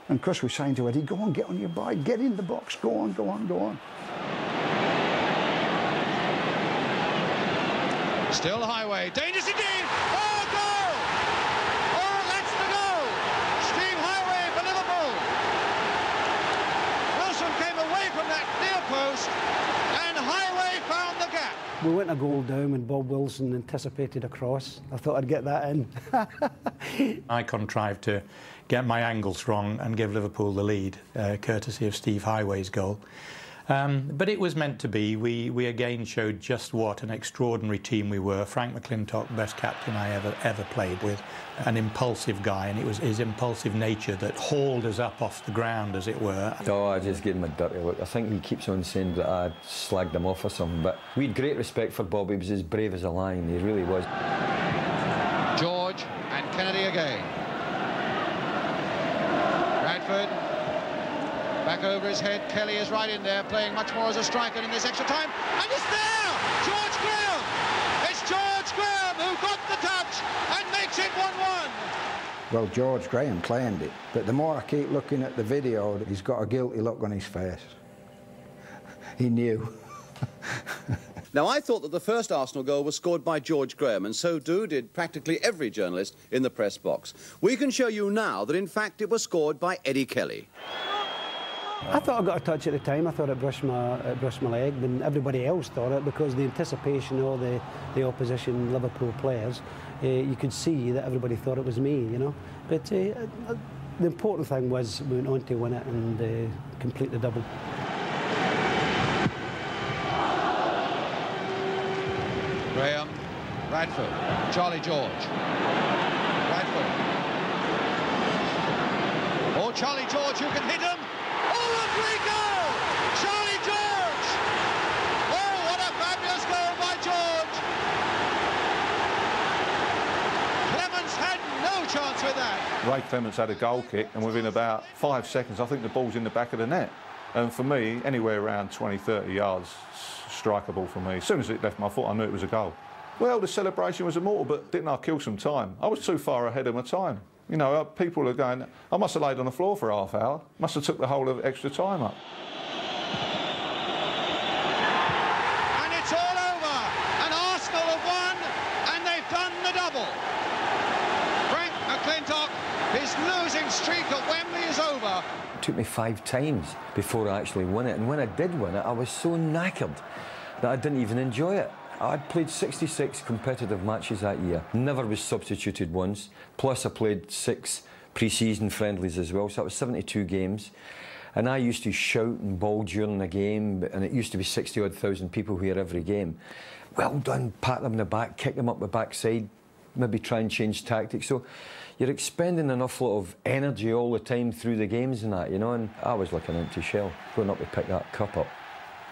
And of course we're saying to Eddie, go on, get on your bike, get in the box, go on, go on, go on. Still Highway, dangerous indeed! Oh, goal! Oh, that's the goal! Steve Highway for Liverpool! Wilson came away from that near post, and Highway found the gap. We went a goal down when Bob Wilson anticipated a cross. I thought I'd get that in. I contrived to get my angles wrong and give Liverpool the lead, courtesy of Steve Highway's goal. But it was meant to be. We again showed just what an extraordinary team we were. Frank McClintock, best captain I ever played with, an impulsive guy, and it was his impulsive nature that hauled us up off the ground, as it were. Oh, I just gave him a dirty look. I think he keeps on saying that I slagged him off or something, but we had great respect for Bob. He was as brave as a lion, he really was. George and Kennedy again. Radford, back over his head. Kelly is right in there, playing much more as a striker in this extra time. And it's there! George Graham! It's George Graham who got the touch and makes it 1-1. Well, George Graham claimed it, but the more I keep looking at the video, he's got a guilty look on his face. He knew. Now, I thought that the first Arsenal goal was scored by George Graham, and so did practically every journalist in the press box. We can show you now that, in fact, it was scored by Eddie Kelly. I thought I got a touch at the time. I thought it brushed my leg, but everybody else thought it because the anticipation of the opposition Liverpool players, you could see that everybody thought it was me, you know. But the important thing was we went on to win it and complete the double. Graham, Radford, Charlie George. Radford. Oh, Charlie George, who can hit him? Oh, a great goal! Charlie George! Oh, what a fabulous goal by George! Clements had no chance with that. Ray Clements had a goal kick, and within about 5 seconds, I think the ball's in the back of the net. And for me, anywhere around 20, 30 yards, strikeable for me. As soon as it left my foot, I knew it was a goal. Well, the celebration was immortal, but didn't I kill some time? I was too far ahead of my time. You know, people are going, I must have laid on the floor for half hour, must have took the whole of extra time up. And it's all over, and Arsenal have won, and they've done the double. Frank McClintock, his losing streak at Wembley is over. It took me 5 times before I actually won it, and when I did win it, I was so knackered that I didn't even enjoy it. I'd played 66 competitive matches that year, never was substituted once, plus I played 6 pre-season friendlies as well, so that was 72 games. And I used to shout and bawl during the game, and it used to be 60-odd thousand people here every game. Well done, pat them in the back, kick them up the backside, maybe try and change tactics. So you're expending an awful lot of energy all the time through the games and that, you know, and I was like an empty shell, going up to pick that cup up.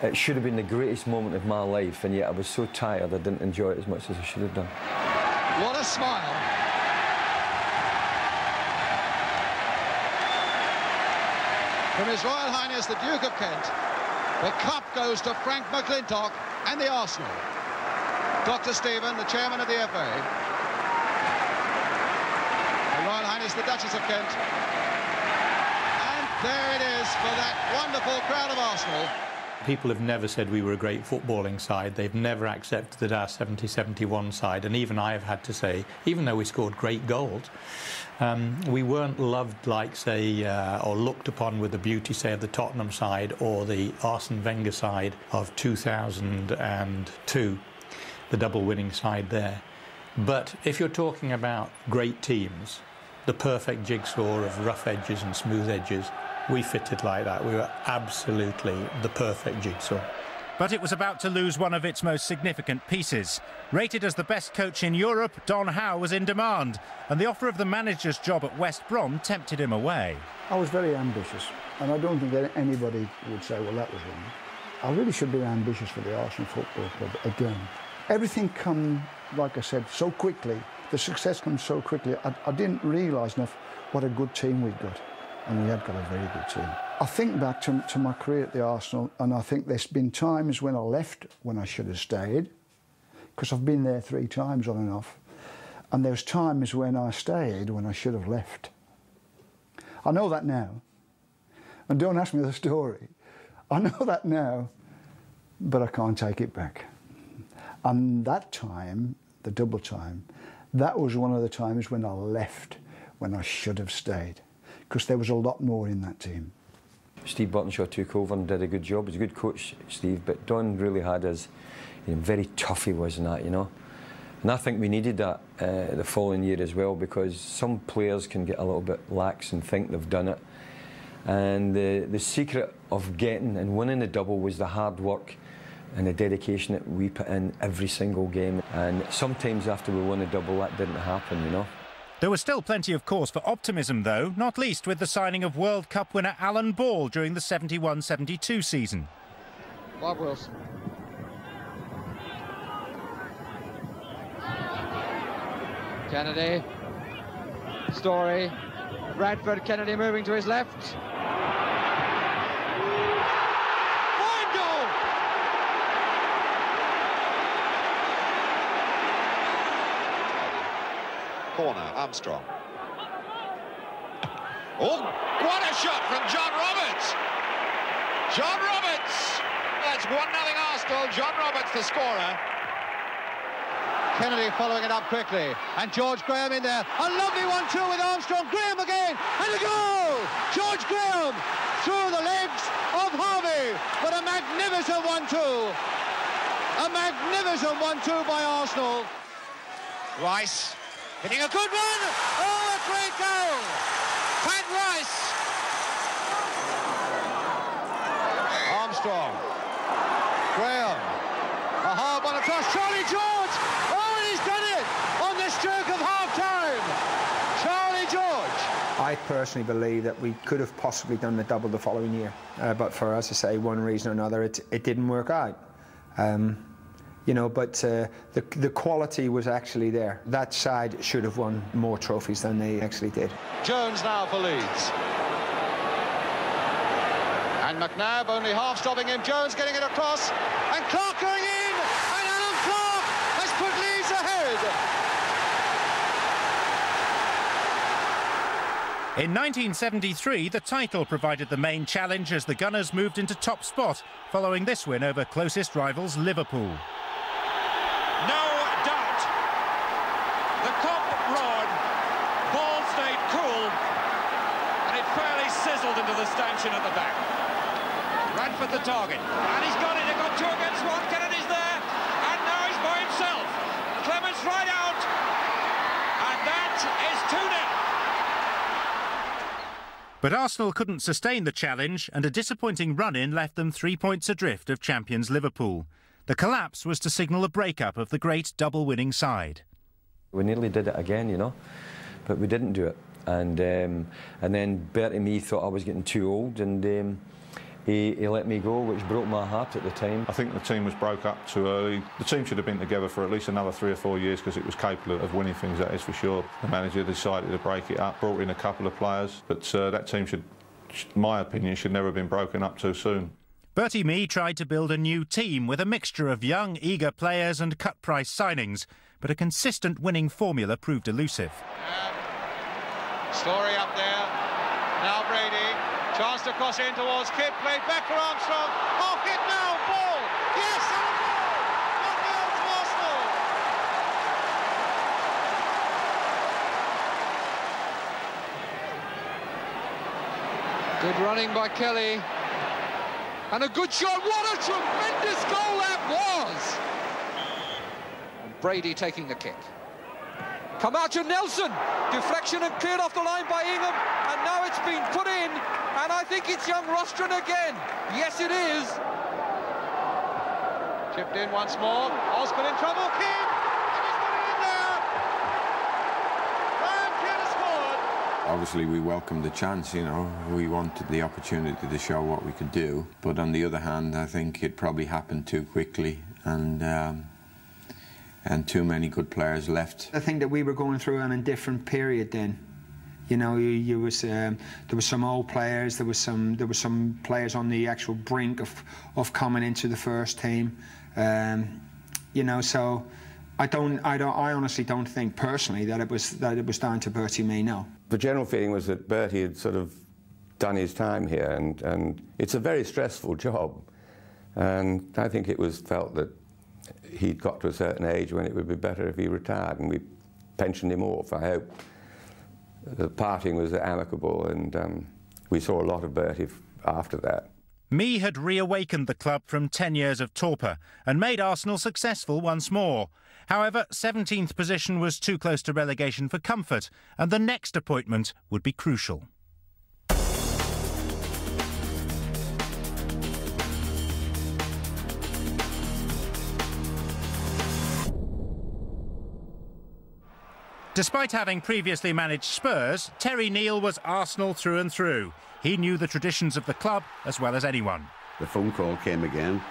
It should have been the greatest moment of my life, and yet I was so tired I didn't enjoy it as much as I should have done. What a smile. From His Royal Highness the Duke of Kent, the cup goes to Frank McClintock and the Arsenal. Dr. Stephen, the chairman of the FA. Her Royal Highness the Duchess of Kent. And there it is for that wonderful crowd of Arsenal. People have never said we were a great footballing side. They've never accepted our 70-71 side. And even I have had to say, even though we scored great goals, we weren't loved like, say, or looked upon with the beauty, say, of the Tottenham side or the Arsene Wenger side of 2002, the double-winning side there. But if you're talking about great teams, the perfect jigsaw of rough edges and smooth edges, we fitted like that. We were absolutely the perfect jigsaw. But it was about to lose one of its most significant pieces. Rated as the best coach in Europe, Don Howe was in demand, and the offer of the manager's job at West Brom tempted him away. I was very ambitious, and I don't think that anybody would say, well, that was wrong. I really should be ambitious for the Arsenal Football Club again. Everything come, like I said, so quickly. The success comes so quickly. I didn't realise enough what a good team we'd got. And we have got a very good team. I think back to my career at the Arsenal, and I think there's been times when I left when I should have stayed, because I've been there 3 times on and off, and there's times when I stayed when I should have left. I know that now, and don't ask me the story. I know that now, but I can't take it back. And that time, the double time, that was one of the times when I left when I should have stayed, because there was a lot more in that team. Steve Burtonshaw took over and did a good job. He's a good coach, Steve, but Don really had his, very tough he was in that, you know. And I think we needed that the following year as well, because some players can get a little bit lax and think they've done it. And the secret of getting and winning the double was the hard work and the dedication that we put in every single game. And sometimes after we won a double, that didn't happen, you know. There was still plenty of cause for optimism, though, not least with the signing of World Cup winner Alan Ball during the 71-72 season. Bob Wilson. Kennedy. Story. Bradford. Kennedy moving to his left. Fine goal! Corner, Armstrong. Oh, what a shot from John Roberts! John Roberts! That's 1-0 Arsenal. John Roberts, the scorer. Kennedy following it up quickly, and George Graham in there. A lovely 1-2 with Armstrong. Graham again, and a goal! George Graham through the legs of Harvey, but a magnificent 1-2. A magnificent 1-2 by Arsenal. Rice hitting a good one. Oh, a great goal! Pat Rice. Armstrong. Graham. A hard one across. Charlie George. Oh, and he's done it on the stroke of half-time. Charlie George. I personally believe that we could have possibly done the double the following year, but for, as I say, one reason or another, it didn't work out. You know, but the quality was actually there. That side should have won more trophies than they actually did. Jones now for Leeds. And McNabb only half stopping him. Jones getting it across. And Clark going in. And Alan Clark has put Leeds ahead. In 1973, the title provided the main challenge as the Gunners moved into top spot, following this win over closest rivals Liverpool. No doubt. The Cop roared. Ball stayed cool. And it fairly sizzled into the stanchion at the back. Bradford the target. And he's got it. They've got 2 against 1. Kennedy's there. And now he's by himself. Clements right out. And that is 2-0. But Arsenal couldn't sustain the challenge, and a disappointing run-in left them 3 points adrift of champions Liverpool. The collapse was to signal a breakup of the great double-winning side. We nearly did it again, you know, but we didn't do it. And then Bertie Mee thought I was getting too old, and he let me go, which broke my heart at the time. I think the team was broke up too early. The team should have been together for at least another 3 or 4 years because it was capable of winning things, that is for sure. The manager decided to break it up, brought in a couple of players, but that team should, in my opinion, should never have been broken up too soon. Bertie Mee tried to build a new team with a mixture of young, eager players and cut-price signings, but a consistent winning formula proved elusive. Story up there. Now Brady. Chance to cross in towards Kidd. Played back for Armstrong. Off hit now. Ball. Yes, and a goal. 1-0 to Arsenal. Good running by Kelly. And a good shot. What a tremendous goal that was! And Brady taking the kick. Camacho Nelson. Deflection and cleared off the line by Ingham. And now it's been put in. And I think it's young Rostron again. Yes, it is. Chipped in once more. Osman in trouble. Kidd. And he's put it in there. Ryan Kidd has scored. Obviously, we welcomed the chance, you know. We wanted the opportunity to show what we could do. But on the other hand, I think it probably happened too quickly. And too many good players left. I think that we were going through an indifferent period then. You know, there was some old players, there was some players on the actual brink of coming into the first team. You know, so I honestly don't think personally that it was down to Bertie Mee. No. The general feeling was that Bertie had sort of done his time here, and it's a very stressful job. And I think it was felt that he'd got to a certain age when it would be better if he retired, and we pensioned him off. I hope the parting was amicable, and we saw a lot of Bertie after that. Mee had reawakened the club from 10 years of torpor and made Arsenal successful once more. However, 17th position was too close to relegation for comfort, and the next appointment would be crucial. Despite having previously managed Spurs, Terry Neill was Arsenal through and through. He knew the traditions of the club as well as anyone. The phone call came again,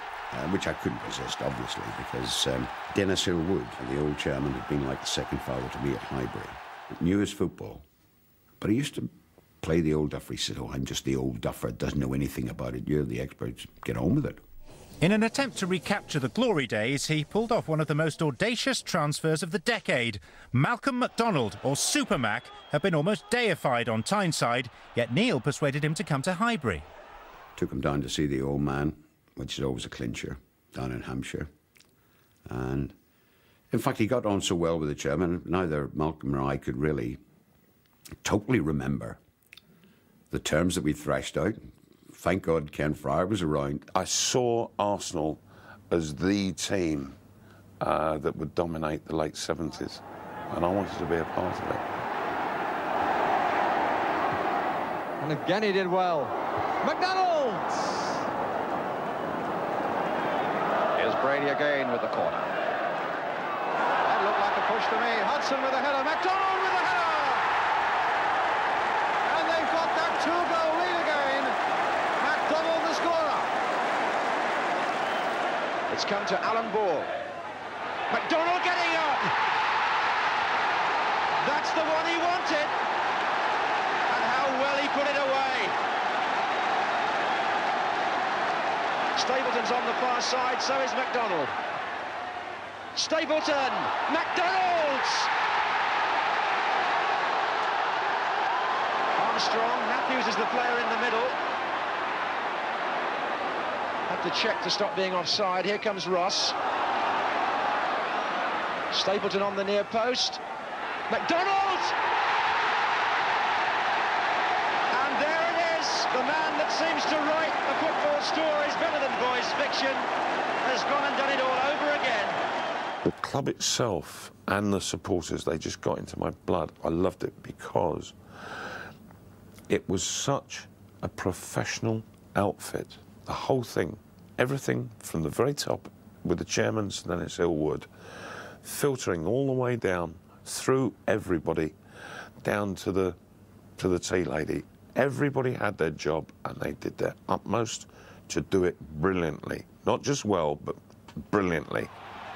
which I couldn't resist, obviously, because Dennis Hill-Wood, the old chairman, had been like the second father to me at Highbury. Knew his football, but he used to play the old duffer. He said, "Oh, I'm just the old duffer, doesn't know anything about it. You're the experts, get on with it." In an attempt to recapture the glory days, he pulled off one of the most audacious transfers of the decade. Malcolm MacDonald, or Super Mac, had been almost deified on Tyneside, yet Neil persuaded him to come to Highbury. Took him down to see the old man, which is always a clincher, down in Hampshire. And, in fact, he got on so well with the chairman, neither Malcolm nor I could really totally remember the terms that we thrashed out. Thank God Ken Fryer was around. I saw Arsenal as the team that would dominate the late 70s, and I wanted to be a part of it. And again he did well. McDonald! Here's Brady again with the corner. That looked like a push to me. Hudson with a header. McDonald with a header! And they've got that two-goal lead again. McDonald the scorer. It's come to Alan Ball. McDonald getting up. That's the one he wanted. And how well he put it away. Stapleton's on the far side, so is McDonald. Stapleton, McDonald's! Armstrong, Matthews is the player in the middle. Had to check to stop being offside. Here comes Ross. Stapleton on the near post. McDonald! And there it is, the man that seems to write the football stories better than boys' fiction has gone and done it all over again. The club itself and the supporters, they just got into my blood. I loved it because It was such a professional outfit. The whole thing, everything from the very top with the chairman's, then it's Ilwood, filtering all the way down through everybody, down to the tea lady. Everybody had their job and they did their utmost to do it brilliantly. Not just well, but brilliantly.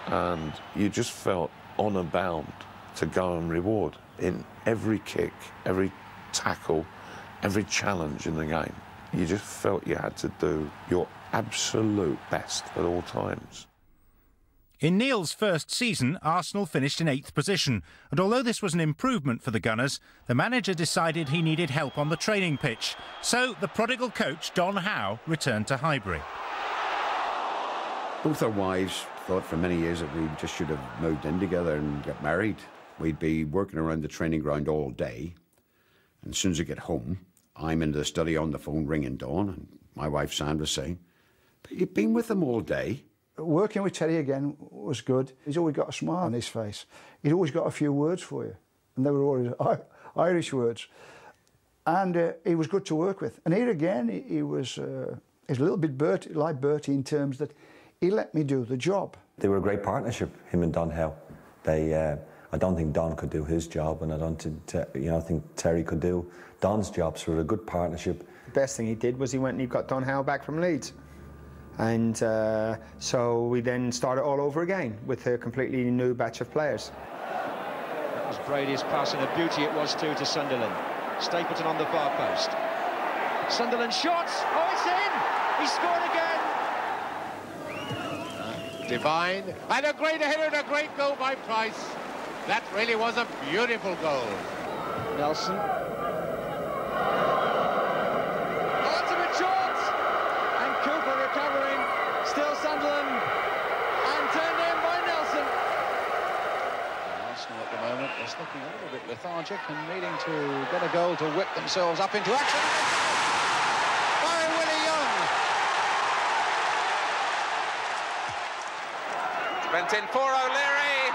And you just felt honour bound to go and reward in every kick, every tackle, every challenge in the game. You just felt you had to do your absolute best at all times. In Neil's first season, Arsenal finished in 8th position, and although this was an improvement for the Gunners, the manager decided he needed help on the training pitch. So the prodigal coach, Don Howe, returned to Highbury. Both our wives thought for many years that we just should have moved in together and got married. We'd be working around the training ground all day, and as soon as I get home, I'm in the study on the phone ringing Dawn, and my wife Sandra's saying, "But you've been with them all day." Working with Terry again was good. He's always got a smile on his face. He'd always got a few words for you, and they were always Irish words. And he was good to work with. And here again, he was he's a little bit like Bertie in terms that he let me do the job. They were a great partnership, him and Don Howe. I don't think Don could do his job, and I think Terry could do Don's job. So we're a good partnership. The best thing he did was he went and he got Don Howe back from Leeds. And so we then started all over again with a completely new batch of players. That was Brady's pass, and a beauty it was too to Sunderland. Stapleton on the far post. Sunderland shots. Oh, it's in! He scored again. Divine. And a great header and a great goal by Price. That really was a beautiful goal. Nelson. Ultimate shot! And Cooper recovering. Still Sunderland. And turned in by Nelson. Arsenal at the moment is looking a little bit lethargic and needing to get a goal to whip themselves up into action. By Willie Young. Spent in for O'Leary.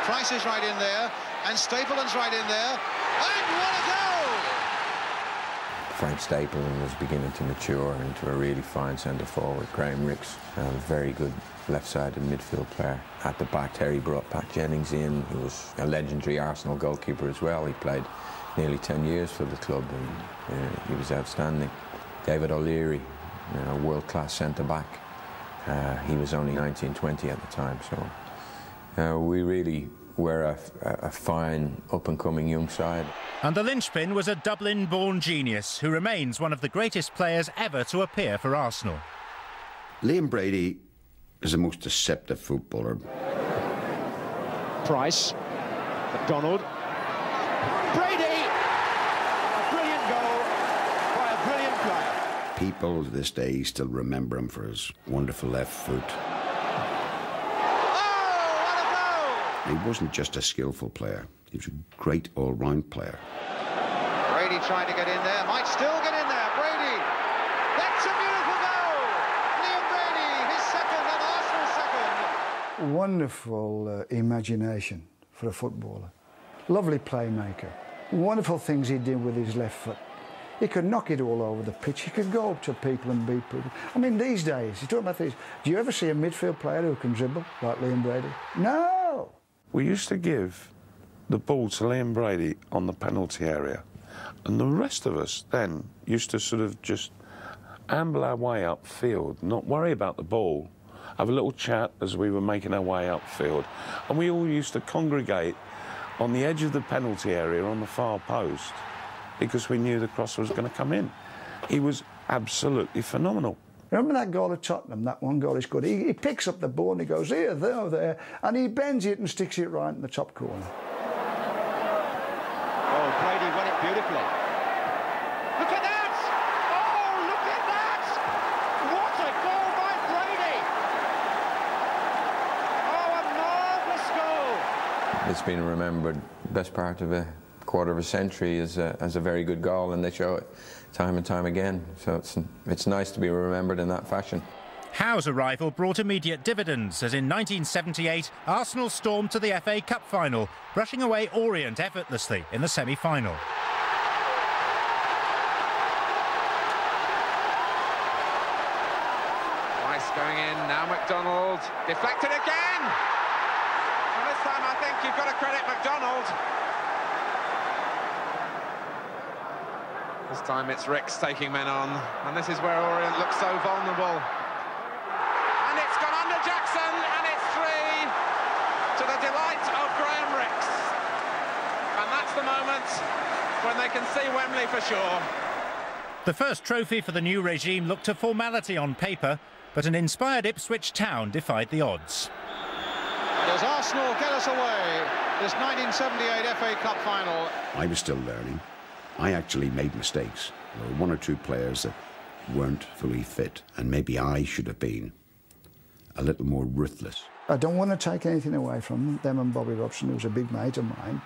Price is right in there, and Stapleton's right in there, and what a goal! Frank Stapleton was beginning to mature into a really fine centre forward. Graham Ricks, a very good left-sided midfield player. At the back, Terry brought Pat Jennings in, who was a legendary Arsenal goalkeeper as well. He played nearly 10 years for the club, and he was outstanding. David O'Leary, world-class centre-back. He was only 19, 20 at the time, so we really were a fine, up-and-coming young side. And the linchpin was a Dublin-born genius who remains one of the greatest players ever to appear for Arsenal. Liam Brady is the most deceptive footballer. Price, McDonald, Brady! A brilliant goal by a brilliant player. People to this day still remember him for his wonderful left foot. He wasn't just a skillful player, he was a great all-round player. Brady trying to get in there, might still get in there, Brady! That's a beautiful goal! Liam Brady, his second and Arsenal's second. Wonderful imagination for a footballer. Lovely playmaker. Wonderful things he did with his left foot. He could knock it all over the pitch. He could go up to people and beat people. I mean, these days, you're talking about these, do you ever see a midfield player who can dribble like Liam Brady? No! We used to give the ball to Liam Brady on the penalty area, and the rest of us then used to sort of just amble our way upfield, not worry about the ball, have a little chat as we were making our way upfield, and we all used to congregate on the edge of the penalty area on the far post because we knew the cross was going to come in. He was absolutely phenomenal. Remember that goal at Tottenham, that one goal is good. He picks up the ball and he goes here, there, and he bends it and sticks it right in the top corner. Oh, Brady won it beautifully. Look at that! Oh, look at that! What a goal by Brady! Oh, a marvellous goal! It's been remembered best part of a quarter of a century as a very good goal, and they show it time and time again. So it's nice to be remembered in that fashion. Howe's arrival brought immediate dividends, as in 1978, Arsenal stormed to the FA Cup final, brushing away Orient effortlessly in the semi-final. Rice going in, now McDonald, deflected again! And this time I think you've got to credit McDonald. This time it's Ricks taking men on, and this is where Orient looks so vulnerable. And it's gone under Jackson, and it's 3 to the delight of Graham Ricks. And that's the moment when they can see Wembley for sure. The first trophy for the new regime looked a formality on paper, but an inspired Ipswich Town defied the odds. Does Arsenal get us away? This 1978 FA Cup final. I was still learning. I actually made mistakes. There were 1 or 2 players that weren't fully fit, and maybe I should have been a little more ruthless. I don't want to take anything away from them and Bobby Robson, who was a big mate of mine,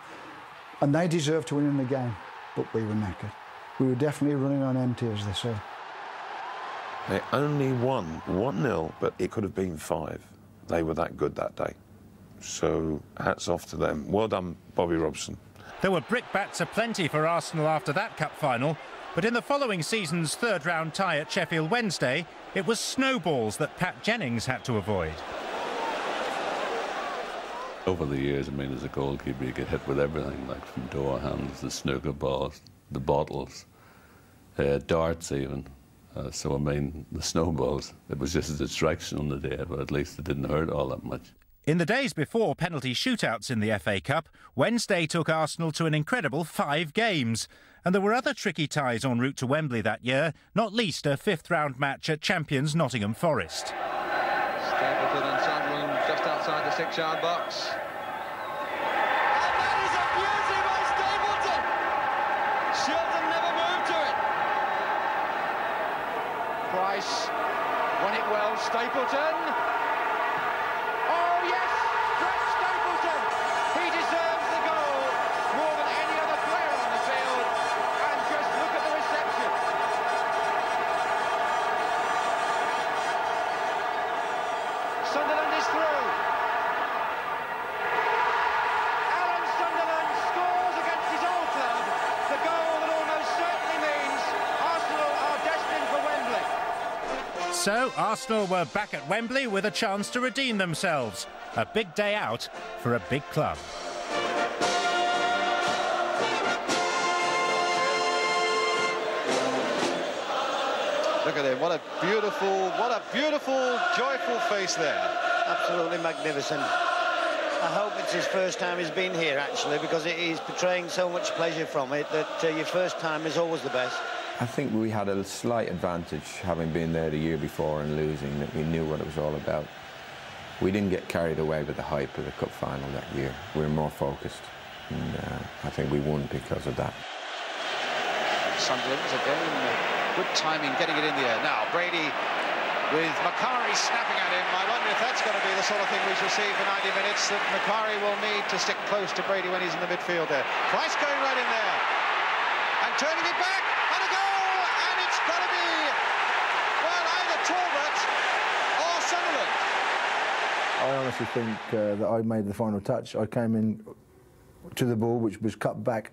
and they deserved to win in the game, but we were knackered. We were definitely running on empty, as they said. They only won 1-0, but it could have been 5. They were that good that day. So hats off to them. Well done, Bobby Robson. There were brickbats aplenty for Arsenal after that cup final, but in the following season's third-round tie at Sheffield Wednesday, it was snowballs that Pat Jennings had to avoid. Over the years, I mean, as a goalkeeper, you get hit with everything, like from door hands, the snooker balls, the bottles, darts even. So, I mean, the snowballs, it was just a distraction on the day, but at least it didn't hurt all that much. In the days before penalty shootouts in the FA Cup, Wednesday took Arsenal to an incredible 5 games. And there were other tricky ties en route to Wembley that year, not least a 5th-round match at champions Nottingham Forest. Stapleton and Sunderland just outside the 6-yard box. And that is a beauty by Stapleton! Shilton never moved to it. Price won it well, Stapleton. Oh yes, Greg Stapleton! He deserves the goal more than any other player on the field. And just look at the reception. Sunderland is through. Alan Sunderland scores against his old club. The goal that almost certainly means Arsenal are destined for Wembley. So Arsenal were back at Wembley with a chance to redeem themselves. A big day out for a big club. Look at him, what a beautiful, joyful face there. Absolutely magnificent. I hope it's his first time he's been here, actually, because he's portraying so much pleasure from it that your first time is always the best. I think we had a slight advantage, having been there the year before and losing, that we knew what it was all about. We didn't get carried away with the hype of the cup final that year. We were more focused, and I think we won because of that. Sunderland's again, good timing getting it in the air. Now, Brady with Macari snapping at him. I wonder if that's going to be the sort of thing we shall see for 90 minutes, that Macari will need to stick close to Brady when he's in the midfield there. Price going right in there, and turning it back. I honestly think that I made the final touch. I came in to the ball, which was cut back,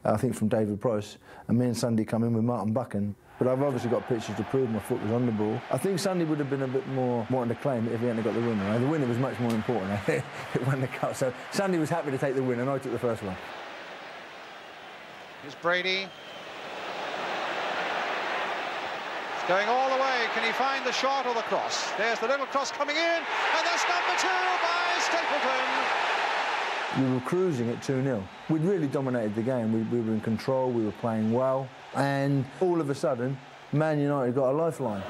I think, from David Price, and me and Sunday come in with Martin Buchan. But I've obviously got pictures to prove my foot was on the ball. I think Sunday would have been a bit more wanting to claim it if he hadn't got the winner. The winner was much more important. It won the cup, so Sunday was happy to take the win, and I took the first one. Here's Brady. It's going all the way. Can he find the shot or the cross? There's the little cross coming in, and that's number 2 by Stapleton. We were cruising at 2-0. We'd really dominated the game. We were in control, we were playing well, and all of a sudden, Man United got a lifeline.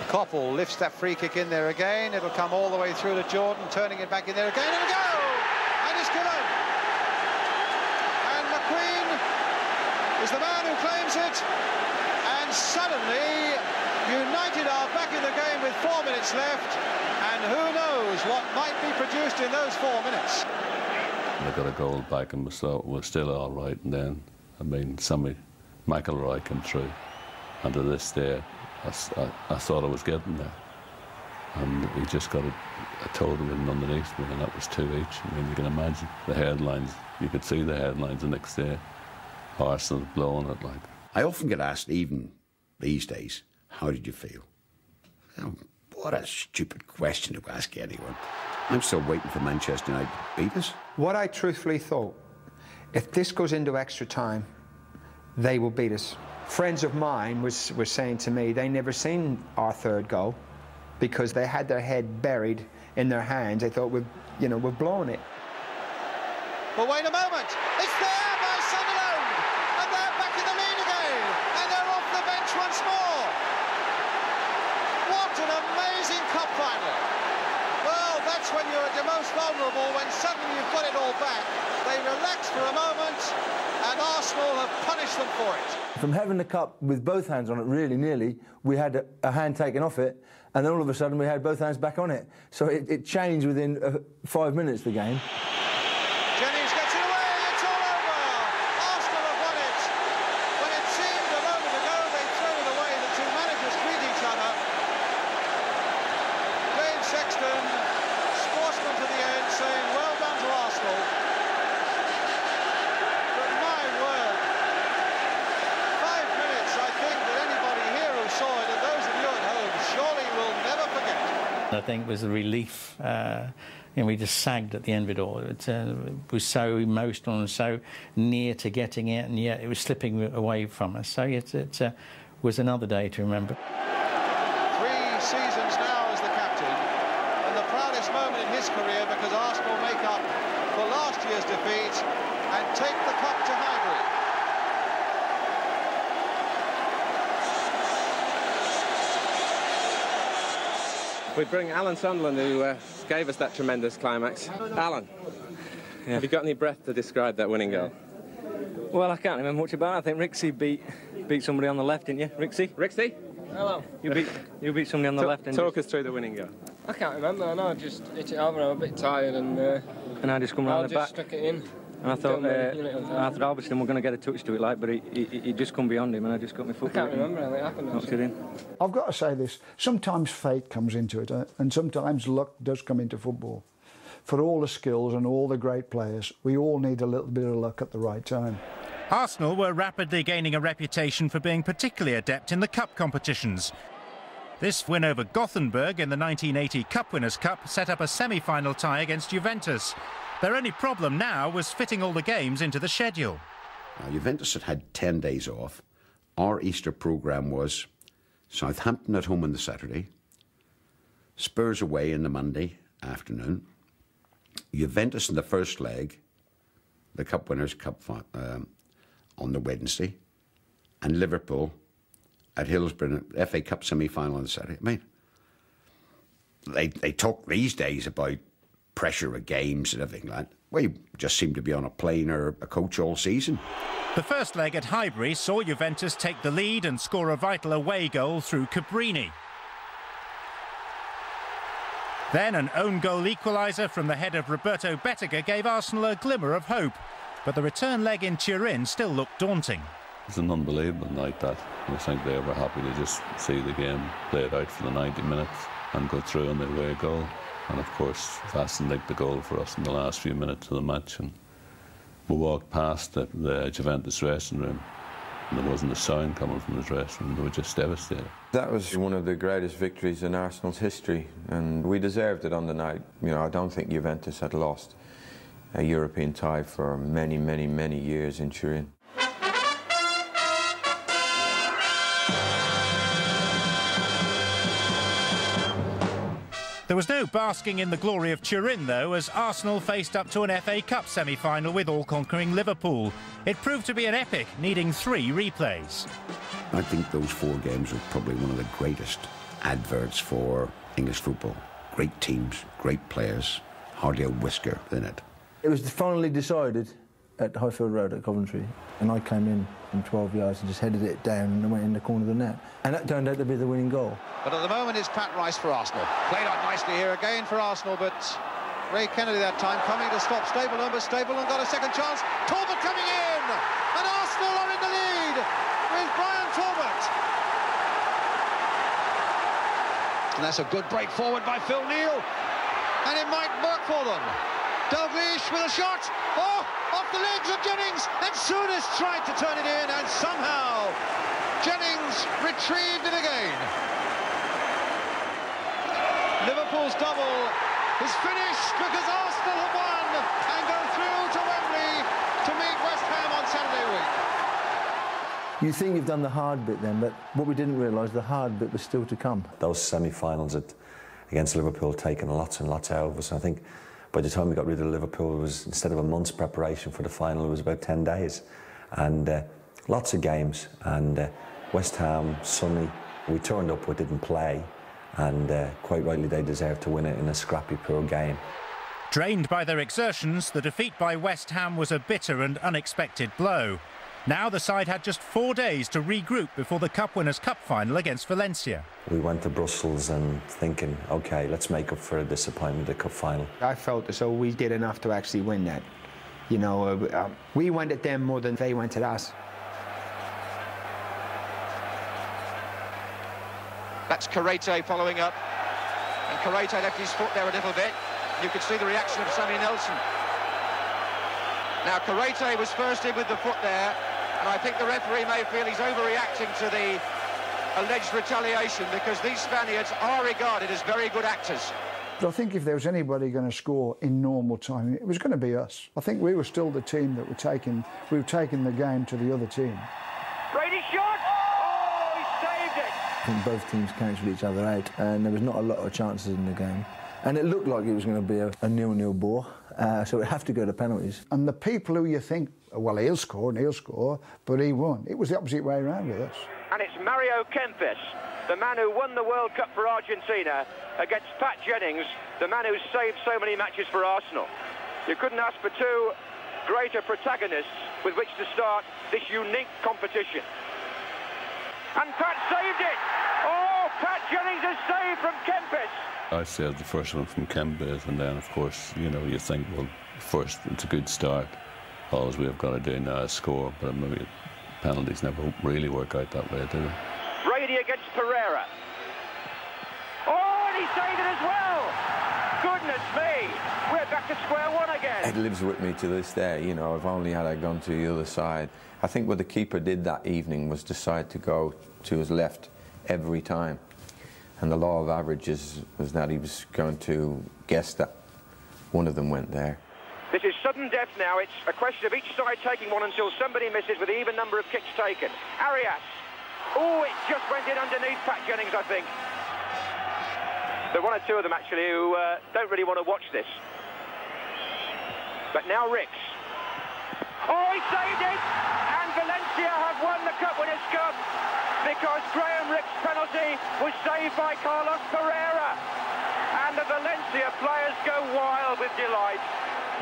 Koppel lifts that free kick in there again. It'll come all the way through to Jordan, turning it back in there again, and a goal! And it's given. And McQueen is the man who claims it. And suddenly, United are back in the game with 4 minutes left, and who knows what might be produced in those 4 minutes. They got a goal back and we're still all right, and then, I mean, Sammy McIlroy came through, and to this day, I thought I was getting there. And he just got a total win underneath me, and that was 2 each. I mean, you can imagine the headlines. You could see the headlines the next day. Arsenal blowing it like. I often get asked, even these days, how did you feel? Oh, what a stupid question to ask anyone. I'm still waiting for Manchester United to beat us. What I truthfully thought, if this goes into extra time, they will beat us. Friends of mine were saying to me they never seen our third goal because they had their head buried in their hands. They thought, we've blown it. But wait a moment, it's there by Sunderland, and they're back in the lead again, and they're off the bench once more. What an amazing cup final. Well, that's when you're at your most vulnerable, when suddenly you've got it all back. They relax for a moment, and Arsenal have punished them for it. From having the cup with both hands on it, really nearly, we had a hand taken off it, and then all of a sudden we had both hands back on it. So it changed within 5 minutes, the game. Jennings gets it away, it's all over. Arsenal have won it. When it seemed a moment ago they threw it away, the two managers greet each other. Jane Sexton, sportsman to the end, saying well done to Arsenal. But my word, 5 minutes, I think that anybody here who saw it, and those of you at home, surely will never forget. I think was the relief. We just sagged at the end of it all. It was so emotional and so near to getting it, and yet it was slipping away from us. So it was another day to remember. 3 seasons now as the captain, and the proudest moment in his career because Arsenal make up for last year's defeat and take the cup to Highbury. We bring Alan Sunderland, who gave us that tremendous climax. Alan, have you got any breath to describe that winning goal? Well, I can't remember much about it. I think Rixie beat somebody on the left, didn't you? Rixie? Rixie? Hello. You beat somebody on the left, didn't you? Talk us through the winning goal. I can't remember. I know, I just hit it over. I'm a bit tired and I just come round the back. I just stuck it in. And I thought Arthur Albertson were going to get a touch to it, like, but he just come beyond him, and I just got my foot. I can't remember how it happened. Knocked it in. I've got to say this, sometimes fate comes into it, and sometimes luck does come into football. For all the skills and all the great players, we all need a little bit of luck at the right time. Arsenal were rapidly gaining a reputation for being particularly adept in the cup competitions. This win over Gothenburg in the 1980 Cup Winners' Cup set up a semi-final tie against Juventus. Their only problem now was fitting all the games into the schedule. Now, Juventus had 10 days off. Our Easter programme was Southampton at home on the Saturday, Spurs away in the Monday afternoon, Juventus in the first leg, the Cup Winners' Cup on the Wednesday, and Liverpool at Hillsborough, FA Cup semi-final on the Saturday. I mean, they talk these days about pressure of games and everything like that. We just seem to be on a plane or a coach all season. The first leg at Highbury saw Juventus take the lead and score a vital away goal through Cabrini. Then an own goal equaliser from the head of Roberto Bettega gave Arsenal a glimmer of hope. But the return leg in Turin still looked daunting. It's an unbelievable night, that. I think they were happy to just see the game played out for the 90 minutes and go through on their way goal. And of course, Vasson nicked the goal for us in the last few minutes of the match, and we walked past the Juventus dressing room, and there wasn't a sound coming from the dressing room. They were just devastated. That was one of the greatest victories in Arsenal's history, and we deserved it on the night. I don't think Juventus had lost a European tie for many, many, many years in Turin. There was no basking in the glory of Turin, though, as Arsenal faced up to an FA Cup semi-final with all-conquering Liverpool. It proved to be an epic, needing 3 replays. I think those 4 games were probably one of the greatest adverts for English football. Great teams, great players, hardly a whisker in it. It was finally decided at Highfield Road at Coventry, and I came in from 12 yards and just headed it down and went in the corner of the net. And that turned out to be the winning goal. But at the moment it's Pat Rice for Arsenal. Played out nicely here again for Arsenal, but Ray Kennedy that time coming to stop Stapleton, but Stapleton got a second chance. Talbot coming in, and Arsenal are in the lead with Brian Talbot. And that's a good break forward by Phil Neal. And it might work for them. Dalglish with a shot. Oh, off the legs of Jennings. And Souness tried to turn it in, and somehow Jennings retrieved it again. Liverpool's double is finished because Arsenal have won and go through to Wembley to meet West Ham on Saturday week. You think you've done the hard bit then, but what we didn't realise, the hard bit was still to come. Those semi-finals against Liverpool taken lots and lots out of us. I think by the time we got rid of Liverpool, it was, instead of a month's preparation for the final, it was about 10 days. And lots of games. And West Ham, sunny, we turned up, we didn't play. And quite rightly, they deserved to win it in a scrappy, poor game. Drained by their exertions, the defeat by West Ham was a bitter and unexpected blow. Now the side had just 4 days to regroup before the Cup Winners' Cup final against Valencia. We went to Brussels and thinking, OK, let's make up for the disappointment of the Cup final. I felt as though we did enough to actually win that. You know, we went at them more than they went at us. That's Karate following up. And Karate left his foot there a little bit. You could see the reaction of Sammy Nelson. Now, Karate was first in with the foot there, and I think the referee may feel he's overreacting to the alleged retaliation, because these Spaniards are regarded as very good actors. But I think if there was anybody going to score in normal time, it was going to be us. I think we were still the team that were taking the game to the other team. Brady shot! Oh, he saved it! I think both teams cancelled each other out, and there was not a lot of chances in the game. And it looked like it was going to be a 0-0 ball, so it'd have to go to penalties. And the people who you think, well, he'll score, but he won. It was the opposite way around with us. And it's Mario Kempes, the man who won the World Cup for Argentina, against Pat Jennings, the man who's saved so many matches for Arsenal. You couldn't ask for two greater protagonists with which to start this unique competition. And Pat saved it! Oh, Pat Jennings has saved from Kempes! I saved the first one from Kempes, and then, of course, you know, you think, well, first, it's a good start. All we've got to do now is score, but maybe penalties never really work out that way, do they? Brady against Pereira. Oh, and he saved it as well! Goodness me! We're back to square one again. It lives with me to this day, you know. If only had I gone to the other side. I think what the keeper did that evening was decide to go to his left every time. And the law of averages was that he was going to guess that one of them went there. This is sudden death now. It's a question of each side taking one until somebody misses with an even number of kicks taken. Arias. Oh, it just went in underneath Pat Jennings, I think. There are one or two of them, actually, who don't really want to watch this. But now Ricks. Oh, he saved it! And Valencia have won the Cup Winners' Cup because Graham Ricks' penalty was saved by Carlos Pereira. And the Valencia players go wild with delight.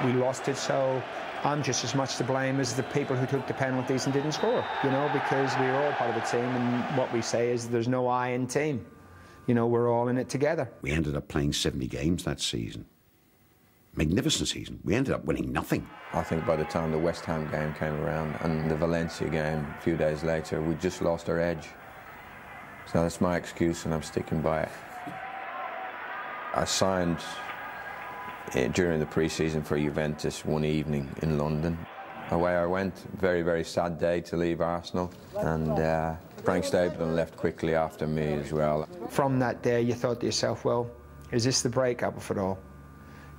We lost it, so I'm just as much to blame as the people who took the penalties and didn't score, you know, because we were all part of the team, and what we say is there's no I in team. You know, we're all in it together. We ended up playing 70 games that season. Magnificent season. We ended up winning nothing. I think by the time the West Ham game came around and the Valencia game a few days later, we just lost our edge. So that's my excuse, and I'm sticking by it. I signed during the pre-season for Juventus one evening in London. Away I went. Very, very sad day to leave Arsenal. And Frank Stapleton left quickly after me as well. From that day, you thought to yourself, well, is this the breakup of it all?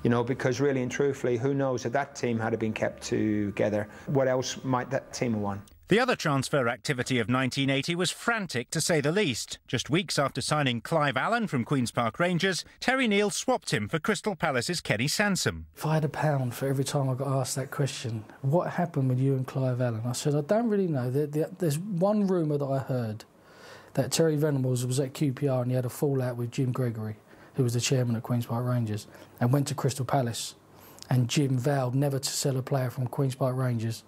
You know, because really and truthfully, who knows if that team had been kept together, what else might that team have won? The other transfer activity of 1980 was frantic, to say the least. Just weeks after signing Clive Allen from Queen's Park Rangers, Terry Neal swapped him for Crystal Palace's Kenny Sansom. If I had £1 for every time I got asked that question, what happened with you and Clive Allen? I said, I don't really know. There's one rumour that I heard, that Terry Venables was at QPR and he had a fallout with Jim Gregory, who was the chairman at Queen's Park Rangers, and went to Crystal Palace. And Jim vowed never to sell a player from Queen's Park Rangers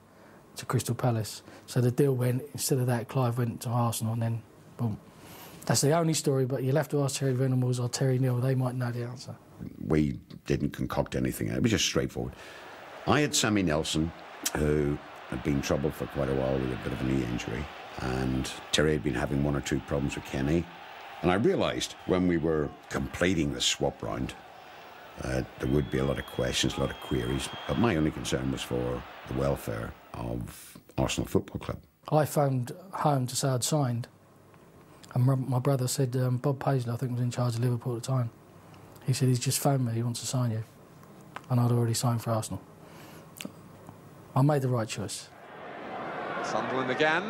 to Crystal Palace. So the deal went, instead of that, Clive went to Arsenal, and then, boom. That's the only story, but you'll have to ask Terry Venables or Terry Neal. They might know the answer. We didn't concoct anything. It was just straightforward. I had Sammy Nelson, who had been troubled for quite a while with a bit of a knee injury, and Terry had been having one or two problems with Kenny. And I realised when we were completing the swap round, there would be a lot of questions, a lot of queries, but my only concern was for the welfare of Arsenal Football Club. I phoned home to say I'd signed, and my brother said, Bob Paisley, I think, was in charge of Liverpool at the time. He said, he's just phoned me, he wants to sign you. And I'd already signed for Arsenal. I made the right choice. Sunderland again.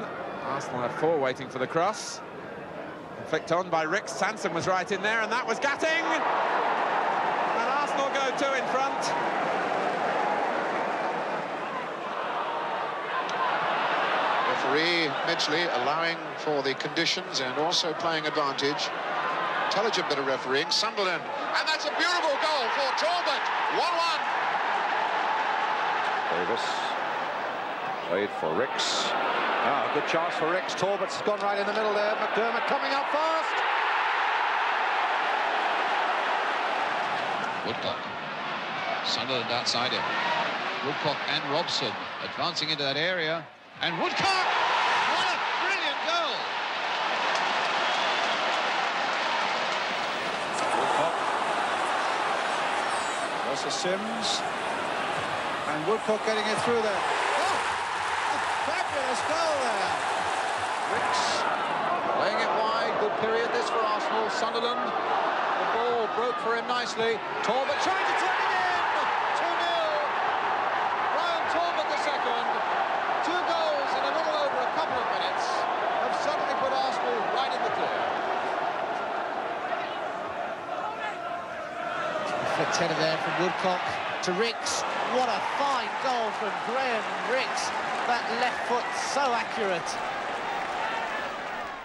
Arsenal had 4 waiting for the cross. Flicked on by Ricks. Sanson was right in there, and that was Gatting! And Arsenal go 2 in front. Referee Midgley allowing for the conditions and also playing advantage. Intelligent bit of refereeing. Sunderland, and that's a beautiful goal for Talbot. 1-1. Davis played for Ricks. Ah, good chance for Ricks. Talbot's gone right in the middle there. McDermott coming up fast. Woodcock. Sunderland outside him. Woodcock and Robson advancing into that area. And Woodcock! What a brilliant goal! Woodcock versus Sims. And Woodcock getting it through there. Oh! A fabulous goal there! Ricks laying it wide. Good period this for Arsenal. Sunderland. The ball broke for him nicely. Talbot trying to turn it in! 2-0. Brian Talbot the second. 2 goals in a little over a couple of minutes have suddenly put Arsenal right in the clear. Flicked header there from Woodcock to Ricks. What a fine goal from Graham Ricks. That left foot so accurate.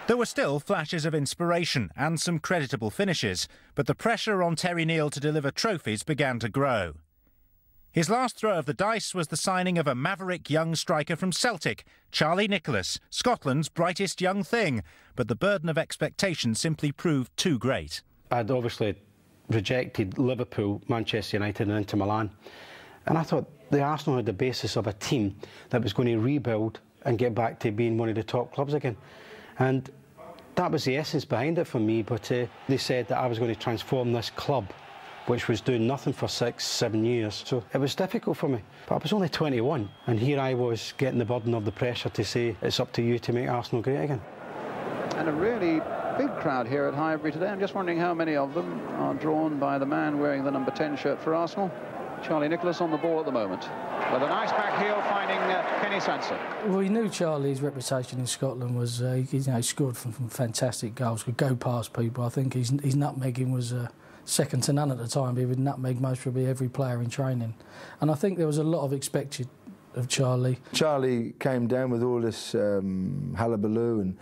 There were still flashes of inspiration and some creditable finishes, but the pressure on Terry Neill to deliver trophies began to grow. His last throw of the dice was the signing of a maverick young striker from Celtic, Charlie Nicholas, Scotland's brightest young thing, but the burden of expectation simply proved too great. I'd obviously rejected Liverpool, Manchester United and Inter Milan, and I thought the Arsenal had the basis of a team that was going to rebuild and get back to being one of the top clubs again. And that was the essence behind it for me, but they said that I was going to transform this club, which was doing nothing for 6-7 years. So it was difficult for me. But I was only 21, and here I was getting the burden of the pressure to say, it's up to you to make Arsenal great again. And a really big crowd here at Highbury today. I'm just wondering how many of them are drawn by the man wearing the number 10 shirt for Arsenal. Charlie Nicholas on the ball at the moment. With a nice back heel finding Kenny Sanson. Well, you knew Charlie's reputation in Scotland was, he scored from fantastic goals, could go past people. I think his nutmegging was second to none at the time. He would nutmeg most probably every player in training. And I think there was a lot of expected of Charlie. Charlie came down with all this hullabaloo and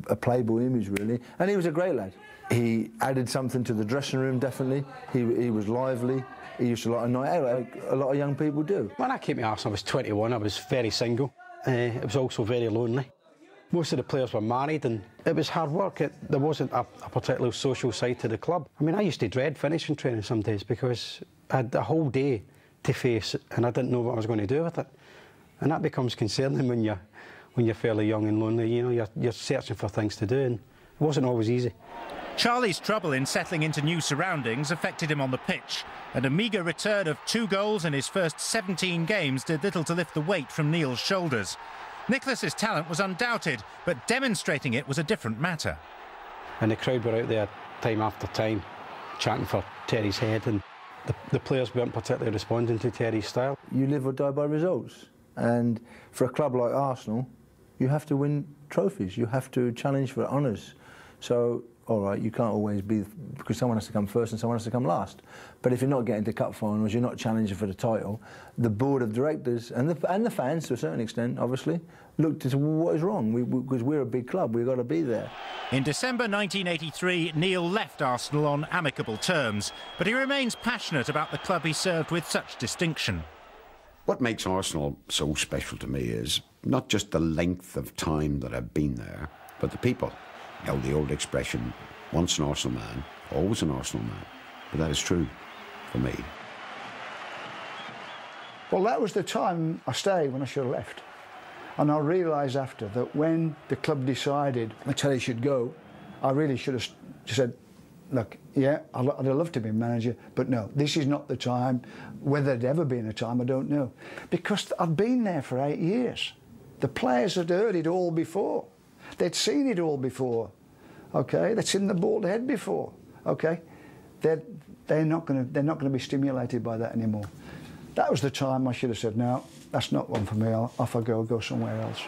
a playboy image, really, and he was a great lad. He added something to the dressing room, definitely. He was lively. He used to like a night out, like a lot of young people do. When I came to Arsenal, I was 21. I was very single. It was also very lonely. Most of the players were married, and it was hard work. There wasn't a particular social side to the club. I mean, I used to dread finishing training some days because I had the whole day to face, and I didn't know what I was going to do with it. And that becomes concerning when you're fairly young and lonely. You know, you're searching for things to do, and it wasn't always easy. Charlie's trouble in settling into new surroundings affected him on the pitch, and a meagre return of 2 goals in his first 17 games did little to lift the weight from Neil's shoulders. Nicholas's talent was undoubted, but demonstrating it was a different matter. And the crowd were out there time after time, chanting for Terry's head, and the players weren't particularly responding to Terry's style. You live or die by results, and for a club like Arsenal, you have to win trophies, you have to challenge for honours. So, all right, you can't always be, because someone has to come first and someone has to come last. But if you're not getting to cup finals, you're not challenging for the title, the board of directors and the fans, to a certain extent, obviously, looked to what is wrong, because we're a big club, we've got to be there. In December 1983, Neil left Arsenal on amicable terms, but he remains passionate about the club he served with such distinction. What makes Arsenal so special to me is not just the length of time that I've been there, but the people. You know, the old expression, once an Arsenal man, always an Arsenal man. But that is true for me. Well, that was the time I stayed when I should have left. And I realised after that when the club decided that Terry should go, I really should have Just said, look, yeah, I'd love to be manager, but no, this is not the time. Whether there'd ever been a time, I don't know. Because I'd been there for 8 years. The players had heard it all before. They'd seen it all before, okay? They'd seen the bald head before, okay? They're not going to be stimulated by that anymore. That was the time I should have said, no, that's not one for me. Off I go somewhere else.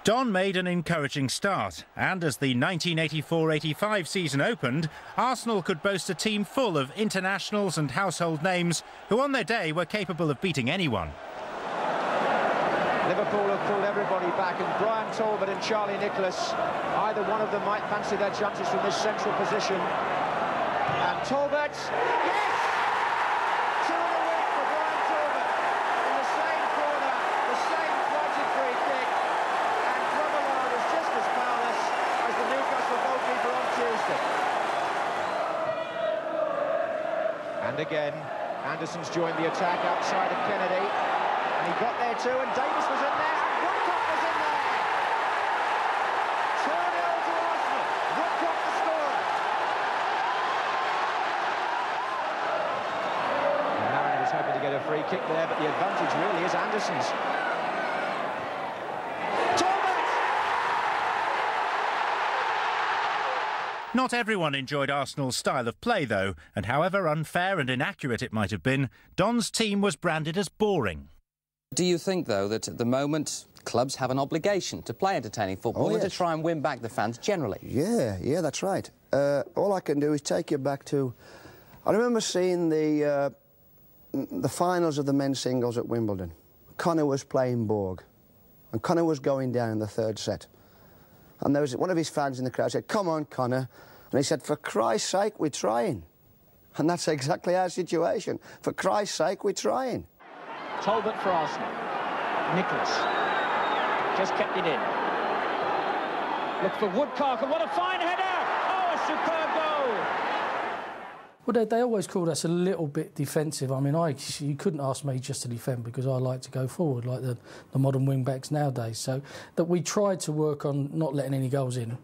Don made an encouraging start, and as the 1984-85 season opened, Arsenal could boast a team full of internationals and household names who on their day were capable of beating anyone. Liverpool have pulled everybody back, and Brian Talbot and Charlie Nicholas, either one of them might fancy their chances from this central position. And Talbot, yes! 2 in a week for Brian Talbot. In the same corner, the same flighted free kick. And Grobbelaar was just as powerless as the Newcastle goalkeeper on Tuesday. And again, Anderson's joined the attack outside of Kennedy. And he got there too, and Davis was in there, and Woodcock was in there. 2-0 to Arsenal. Woodcock the scorer. And Mariner was hoping to get a free kick there, but the advantage really is Anderson's. Not everyone enjoyed Arsenal's style of play, though, and however unfair and inaccurate it might have been, Don's team was branded as boring. Do you think, though, that at the moment clubs have an obligation to play entertaining football and to try and win back the fans generally? Yeah, that's right. All I can do is take you back to... I remember seeing the finals of the men's singles at Wimbledon. Connor was playing Borg, and Connor was going down in the 3rd set. And there was one of his fans in the crowd said, "Come on, Connor." And he said, "For Christ's sake, we're trying." And that's exactly our situation. For Christ's sake, we're trying. Talbot for Arsenal. Nicholas just kept it in. Look for Woodcock, and what a fine header! Oh, a superb goal! Well, they always called us a little bit defensive. I mean, you couldn't ask me just to defend because I like to go forward, like the modern wing-backs nowadays. So that we tried to work on not letting any goals in.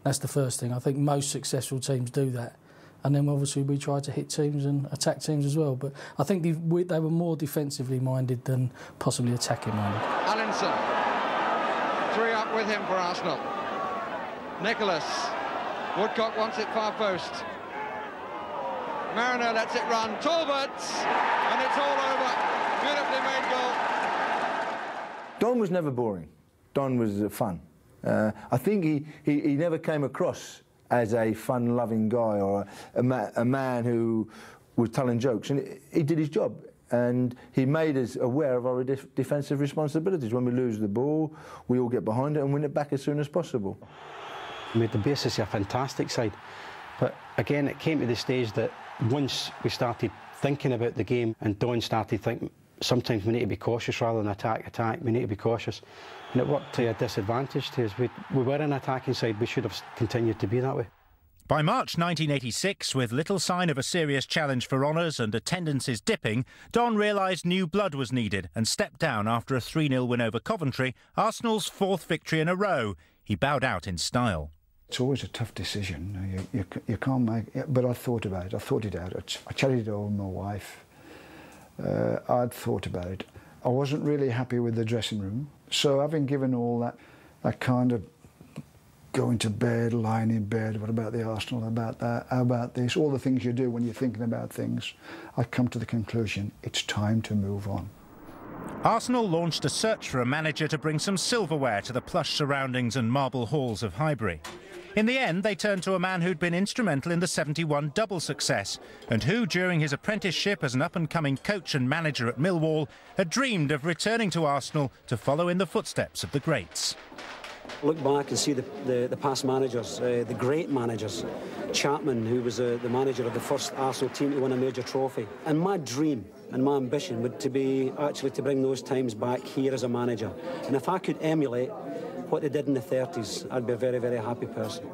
That's the first thing. I think most successful teams do that. And then obviously we tried to hit teams and attack teams as well. But I think they were more defensively minded than possibly attacking minded. Allinson, 3 up with him for Arsenal. Nicholas, Woodcock wants it far post. Mariner lets it run. Talbot, and it's all over. Beautifully made goal. Don was never boring. Don was fun. I think he never came across as a fun-loving guy or a man who was telling jokes. And he did his job, and he made us aware of our defensive responsibilities. When we lose the ball, we all get behind it and win it back as soon as possible. We made the basis a fantastic side, but again, it came to the stage that once we started thinking about the game and Don started thinking, sometimes we need to be cautious rather than attack, we need to be cautious. And it worked to a disadvantage to us. We were an attacking side, we should have continued to be that way. By March 1986, with little sign of a serious challenge for honours and attendances dipping, Don realised new blood was needed and stepped down after a 3-0 win over Coventry, Arsenal's 4th victory in a row. He bowed out in style. It's always a tough decision. You can't make it, but I thought about it. I thought it out. I chatted it over with my wife. I'd thought about it. I wasn't really happy with the dressing room. So having given all that kind of going to bed, lying in bed, what about the Arsenal, about that, how about this, all the things you do when you're thinking about things, I come to the conclusion it's time to move on. Arsenal launched a search for a manager to bring some silverware to the plush surroundings and marble halls of Highbury. In the end, they turned to a man who'd been instrumental in the 71 double success and who, during his apprenticeship as an up-and-coming coach and manager at Millwall, had dreamed of returning to Arsenal to follow in the footsteps of the greats. Look back and see the past managers, the great managers. Chapman, who was the manager of the first Arsenal team to win a major trophy. And my dream and my ambition would to be actually to bring those times back here as a manager. And if I could emulate what they did in the 30s, I'd be a very, very happy person.